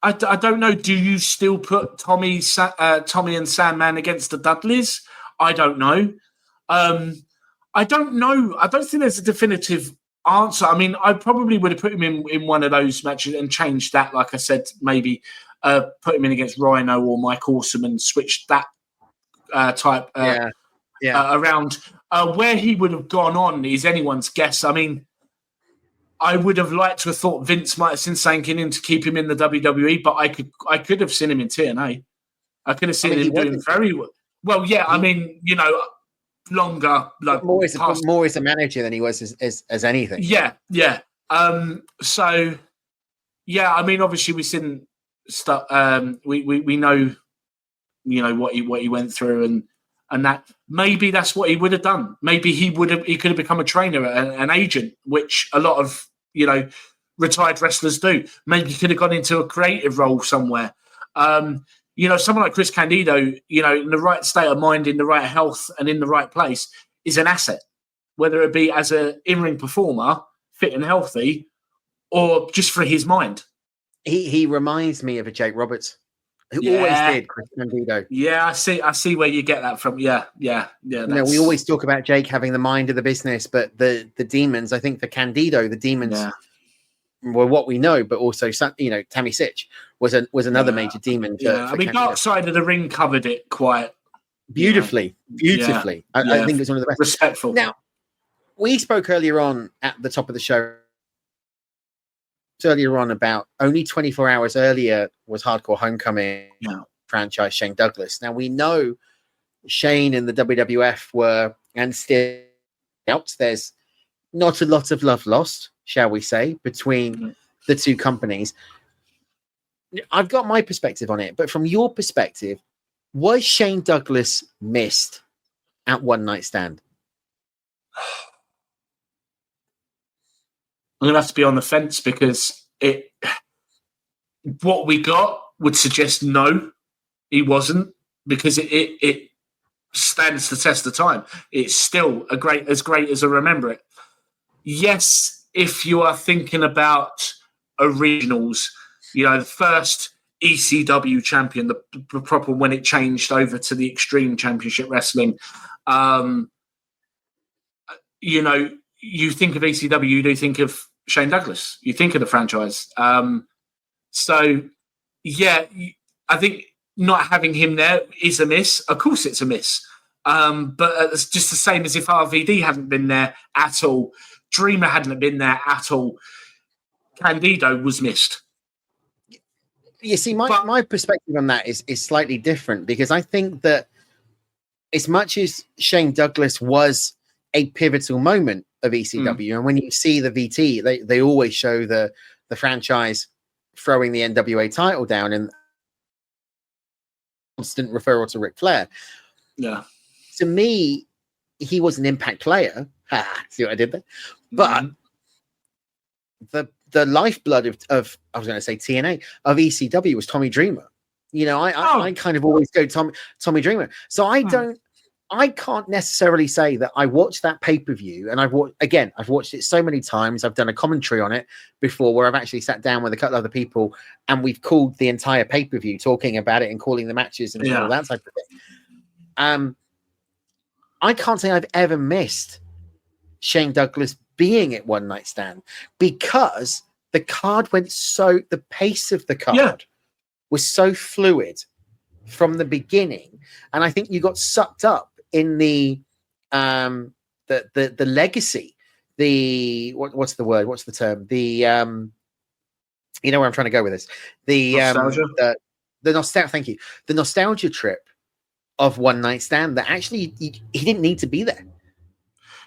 I don't know. Do you still put Tommy and Sandman against the Dudleys? I don't know. I don't know. I don't think there's a definitive answer. I mean, I probably would have put him in one of those matches and changed that. Like I said, maybe put him in against Rhino or Mike Awesome and switched that type around. Where he would have gone on is anyone's guess. I mean, I would have liked to have thought Vince might have seen something in him to keep him in the WWE, but I could have seen him in TNA. I could have seen him doing very well. Well, yeah, I mean, longer, like more as a manager than he was as anything. Yeah. So, yeah, I mean, obviously we've seen stuff. We know, what he went through, and that maybe that's what he would have done. Maybe he could have become a trainer, an agent, which a lot of retired wrestlers do. Maybe he could have gone into a creative role somewhere. Someone like Chris Candido, in the right state of mind, in the right health, and in the right place, is an asset. Whether it be as an in-ring performer, fit and healthy, or just for his mind. He reminds me of a Jake Roberts, who always did, Chris Candido. Yeah, I see where you get that from. Yeah. We always talk about Jake having the mind of the business, but the demons, I think for Candido, the demons were what we know, but also, Tammy Sitch was another major demon. I mean, Dark Side of the Ring covered it quite beautifully. I think it's one of the best. Respectful. Now, we spoke earlier on at the top of the show, about only 24 hours earlier was Hardcore Homecoming franchise Shane Douglas. Now, we know Shane and the WWF were, and still out, there's not a lot of love lost, shall we say, between the two companies. I've got my perspective on it, but from your perspective, was Shane Douglas missed at One Night Stand? I'm going to have to be on the fence because what we got would suggest no, he wasn't, because it stands the test of time. It's still as great as I remember it. Yes, if you are thinking about originals, the first ECW champion, the proper when it changed over to the Extreme Championship Wrestling, You think of ECW, you do think of Shane Douglas, you think of the franchise. So, yeah, I think not having him there is a miss. Of course it's a miss. But it's just the same as if RVD hadn't been there at all. Dreamer hadn't been there at all. Candido was missed. You see, my perspective on that is slightly different, because I think that as much as Shane Douglas was a pivotal moment of ECW, and when you see the VT, they always show the franchise throwing the NWA title down and constant referral to Ric Flair. Yeah. To me, he was an Impact player. See what I did there? But the lifeblood of I was going to say TNA, of ECW was Tommy Dreamer. I kind of always go Tommy Dreamer. So I can't necessarily say that I watched that pay-per-view, and I've watched it so many times. I've done a commentary on it before where I've actually sat down with a couple of other people and we've called the entire pay-per-view, talking about it and calling the matches and all that type of thing. I can't say I've ever missed Shane Douglas being at One Night Stand, because the pace of the card was so fluid from the beginning. And I think you got sucked up in the legacy, what's the word? What's the term? You know where I'm trying to go with this. The nostalgia. The nostalgia. Thank you. The nostalgia trip of One Night Stand, that actually he didn't need to be there.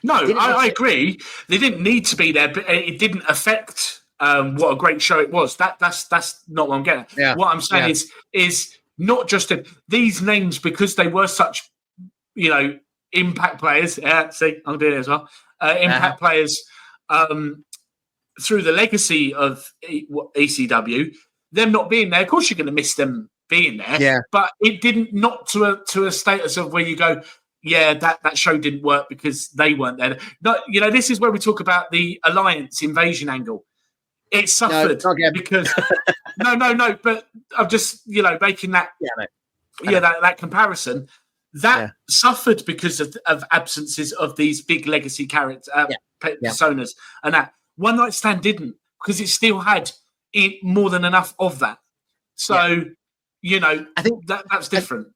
No, I agree. They didn't need to be there, but it didn't affect what a great show it was. That's not what I'm getting at. Yeah. What I'm saying is not just these names, because they were such, Impact players. Yeah, see, I'm doing it as well. Impact players through the legacy of ECW. Them not being there, of course, you're going to miss them being there. Yeah. But it didn't, not to a status of where you go, yeah, that show didn't work because they weren't there. No, this is where we talk about the Alliance invasion angle. It suffered because no. But I'm just making that that comparison. That suffered because of absences of these big legacy character personas, and that One Night Stand didn't, because it still had more than enough of that. So I think that's different.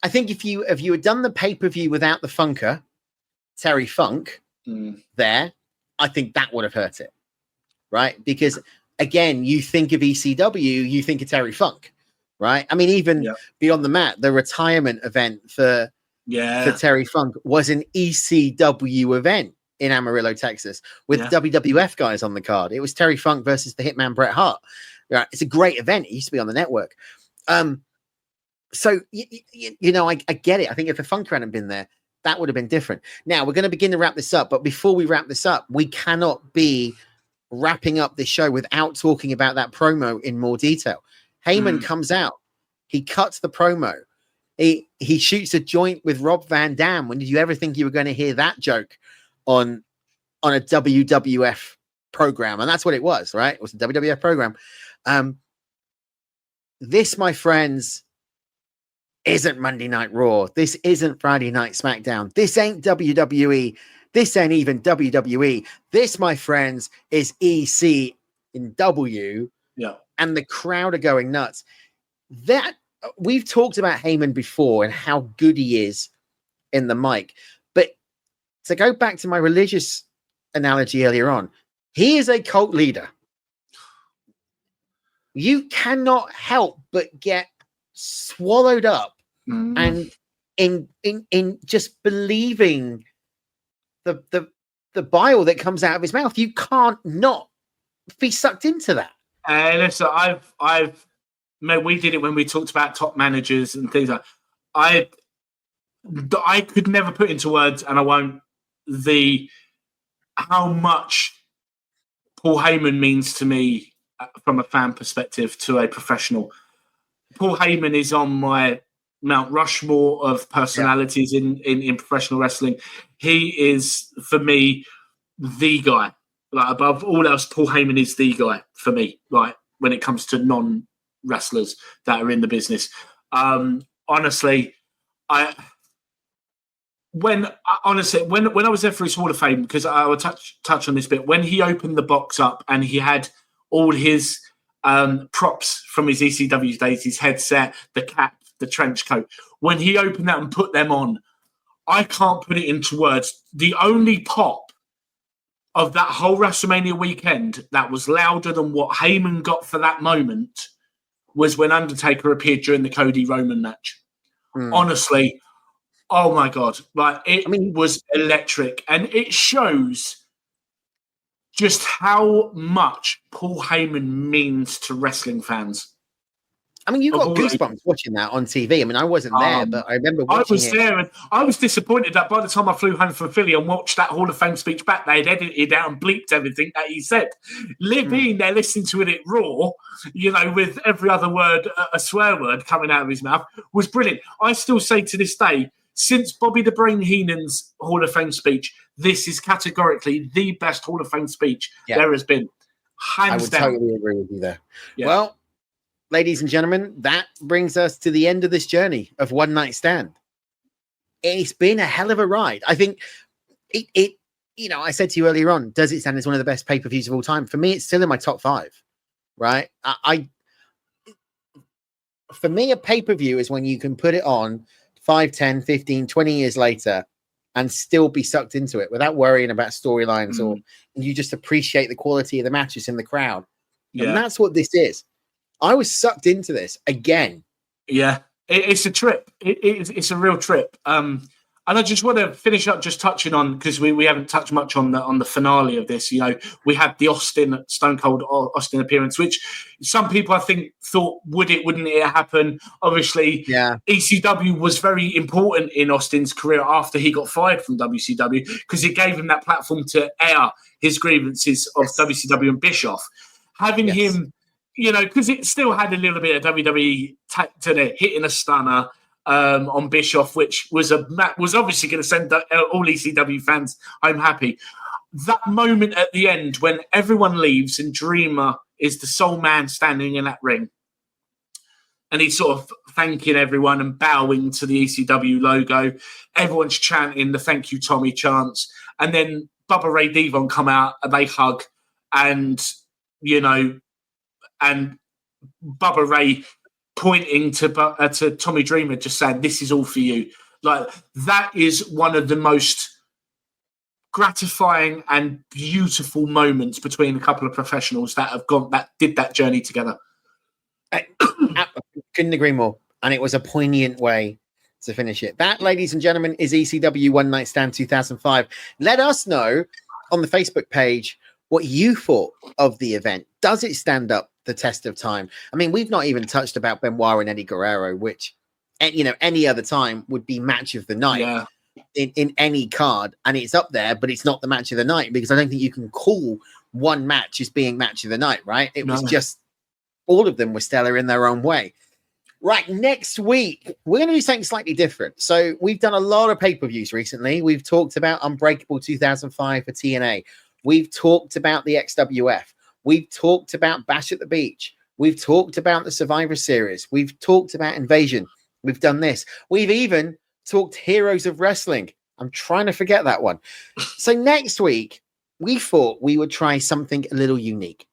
I think if you had done the pay-per-view without the Funker, Terry Funk, there, I think that would have hurt it, right? Because again, you think of ECW, you think of Terry Funk, right? I mean, even Beyond the Mat, the retirement event for Terry Funk was an ECW event in Amarillo, Texas, with WWF guys on the card. It was Terry Funk versus the Hitman Bret Hart. Right? It's a great event. It used to be on the network. So, I get it. I think if the Funker hadn't been there, that would have been different. Now, we're going to begin to wrap this up. But before we wrap this up, we cannot be wrapping up this show without talking about that promo in more detail. Heyman comes out. He cuts the promo. He shoots a joint with Rob Van Dam. When did you ever think you were going to hear that joke on a WWF program? And that's what it was, right? It was a WWF program. This, my friends, isn't Monday Night Raw. This isn't Friday Night SmackDown. This ain't WWE. This ain't even WWE. This, my friends, is ECW. Yeah. And the crowd are going nuts. That we've talked about Heyman before and how good he is in the mic. But to go back to my religious analogy earlier on, he is a cult leader. You cannot help but get swallowed up and in just believing the bile that comes out of his mouth. You can't not be sucked into that. Listen, we did it when we talked about top managers and things like I could never put into words, and I won't, how much Paul Heyman means to me from a fan perspective to a professional. Paul Heyman is on my Mount Rushmore of personalities in professional wrestling. He is, for me, the guy. Like, above all else, Paul Heyman is the guy for me, like, when it comes to non-wrestlers that are in the business. Honestly, honestly, when I was there for his Hall of Fame, because I will touch on this bit, when he opened the box up and he had all his props from his ECW days, his headset, the cap, the trench coat, when he opened that and put them on, I can't put it into words. The only pop of that whole WrestleMania weekend that was louder than what Heyman got for that moment was when Undertaker appeared during the Cody Roman match. Honestly, oh my God. Like, it was electric. And it shows just how much Paul Heyman means to wrestling fans. I mean, you got goosebumps watching that on TV. I mean, I wasn't there, but I remember watching it. I was there, and I was disappointed that by the time I flew home from Philly and watched that Hall of Fame speech back, they had edited out and bleeped everything that he said. Being there listening to it raw, with every other word, a swear word coming out of his mouth, was brilliant. I still say to this day, since Bobby the Brain Heenan's Hall of Fame speech, this is categorically the best Hall of Fame speech there has been. Hands down. I would totally agree with you there. Yeah. Well, ladies and gentlemen, that brings us to the end of this journey of One Night Stand. It's been a hell of a ride. I think it I said to you earlier on, does it stand as one of the best pay-per-views of all time? For me, it's still in my top 5, right? For me, a pay-per-view is when you can put it on 5, 10, 15, 20 years later and still be sucked into it without worrying about storylines or you just appreciate the quality of the matches in the crowd. Yeah. And that's what this is. I was sucked into this again. Yeah, it's a trip. It's a real trip. And I just want to finish up just touching on, because we haven't touched much on the finale of this. We had the Stone Cold Austin appearance, which some people I think thought wouldn't it happen? Obviously, ECW was very important in Austin's career after he got fired from WCW, because it gave him that platform to air his grievances of WCW and Bischoff. Having him, because it still had a little bit of WWE to it, hitting a stunner on Bischoff, which was obviously going to send all ECW fans home happy. That moment at the end when everyone leaves and Dreamer is the sole man standing in that ring, and he's sort of thanking everyone and bowing to the ECW logo. Everyone's chanting the "Thank you, Tommy" chants, and then Bubba Ray Devon come out and they hug, and and Bubba Ray pointing to Tommy Dreamer, just saying, "This is all for you." Like, that is one of the most gratifying and beautiful moments between a couple of professionals that did that journey together. I couldn't agree more. And it was a poignant way to finish it. That, ladies and gentlemen, is ECW One Night Stand 2005. Let us know on the Facebook page what you thought of the event. Does it stand up the test of time? I mean, we've not even touched about Benoit and Eddie Guerrero, which, any other time would be match of the night in any card. And it's up there, but it's not the match of the night, because I don't think you can call one match as being match of the night, right? It was just, all of them were stellar in their own way. Right, next week, we're going to do something slightly different. So we've done a lot of pay-per-views recently. We've talked about Unbreakable 2005 for TNA. We've talked about the XWF. We've talked about Bash at the Beach. We've talked about the Survivor Series. We've talked about Invasion. We've done this. We've even talked Heroes of Wrestling. I'm trying to forget that one. So next week, we thought we would try something a little unique.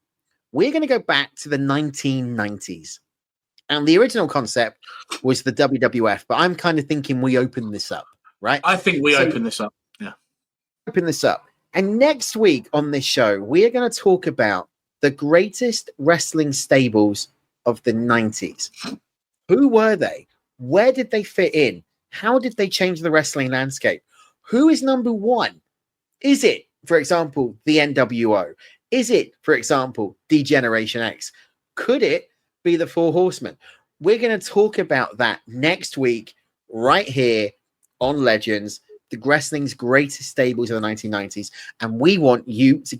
We're going to go back to the 1990s. And the original concept was the WWF, but I'm kind of thinking we open this up, right? I think we open this up. Yeah. Open this up. And next week on this show, we are going to talk about the greatest wrestling stables of the 90s. Who were they? Where did they fit in? How did they change the wrestling landscape? Who is number one? Is it, for example, the NWO? Is it, for example, D-Generation X? Could it be the Four Horsemen? We're going to talk about that next week right here on Legends, the wrestling's greatest stables of the 1990s. And we want you to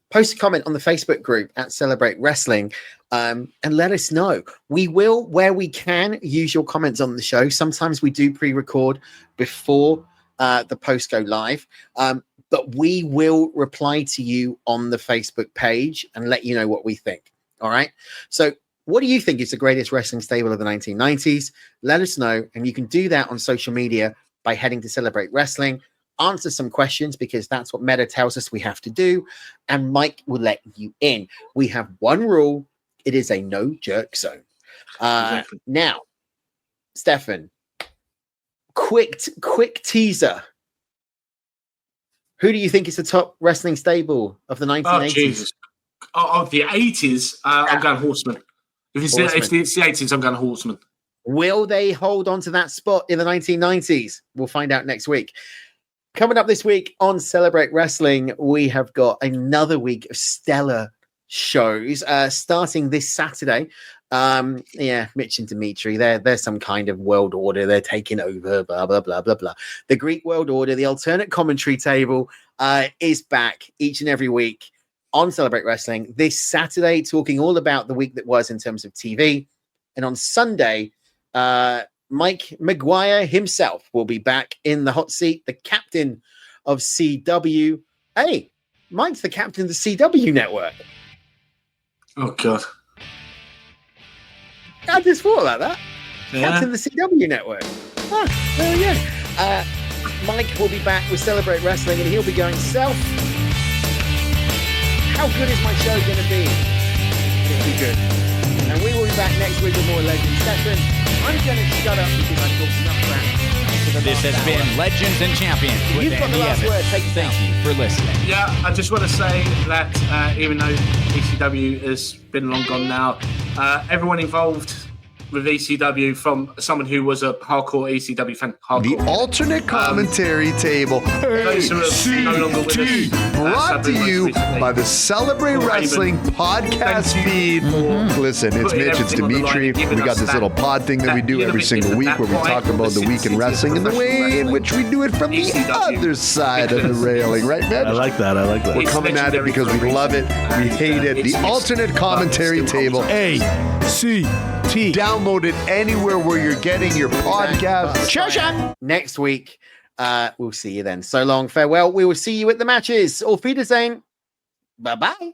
post a comment on the Facebook group at Celebrate Wrestling and let us know. We will, where we can, use your comments on the show. Sometimes we do pre-record before the post go live. But we will reply to you on the Facebook page and let you know what we think. All right. So What do you think is the greatest wrestling stable of the 1990s? Let us know. And you can do that on social media by heading to Celebrate Wrestling. Answer some questions because that's what Meta tells us we have to do. And Mike will let you in. We have one rule. It is a no jerk zone. Exactly. Now, Stefan, quick teaser. Who do you think is the top wrestling stable of the 1980s? Oh, Jesus. Of the 80s, I'm going Horseman. If it's the 80s, I'm going Horseman. Will they hold on to that spot in the 1990s? We'll find out next week. Coming up this week on Celebrate Wrestling, we have got another week of stellar shows starting this Saturday. Mitch and Dimitri, they're some kind of world order. They're taking over, blah, blah, blah, blah, blah. The Greek world order, the alternate commentary table is back each and every week on Celebrate Wrestling this Saturday, talking all about the week that was in terms of TV. And on Sunday, Mike McGuire himself will be back in the hot seat, the captain of CW. Hey, Mike's the captain of the CW network. Oh, God. I just thought about that. Yeah. Captain of the CW network. There we go. Mike will be back with Celebrate Wrestling, and he'll be going, Self, how good is my show going to be? It'll be good. And we will be back next week with more Legends. Stefan, I'm going to shut up because I've talked enough crap. This has been Legends and Champions with You've got the Andy last Evans. word. Take it down. Thank you for listening. Yeah, I just want to say that even though ECW has been long gone now, everyone involved with ECW, from someone who was a hardcore ECW fan, The alternate commentary table, those who are no longer with us, brought to you by the Celebrate Wrestling podcast feed. Listen, it's Mitch, it's Dimitri. We got this little pod thing that we do every single week where we talk about the week in wrestling and the way in which we do it from the other side of the railing, right, Mitch? I like that. We're coming at it because we love it, we hate it. The alternate commentary table. A-C-T. Download it anywhere where you're getting your podcast. Next week, we'll see you then. So long, farewell. We will see you at the matches. Auf Wiedersehen. Bye-bye.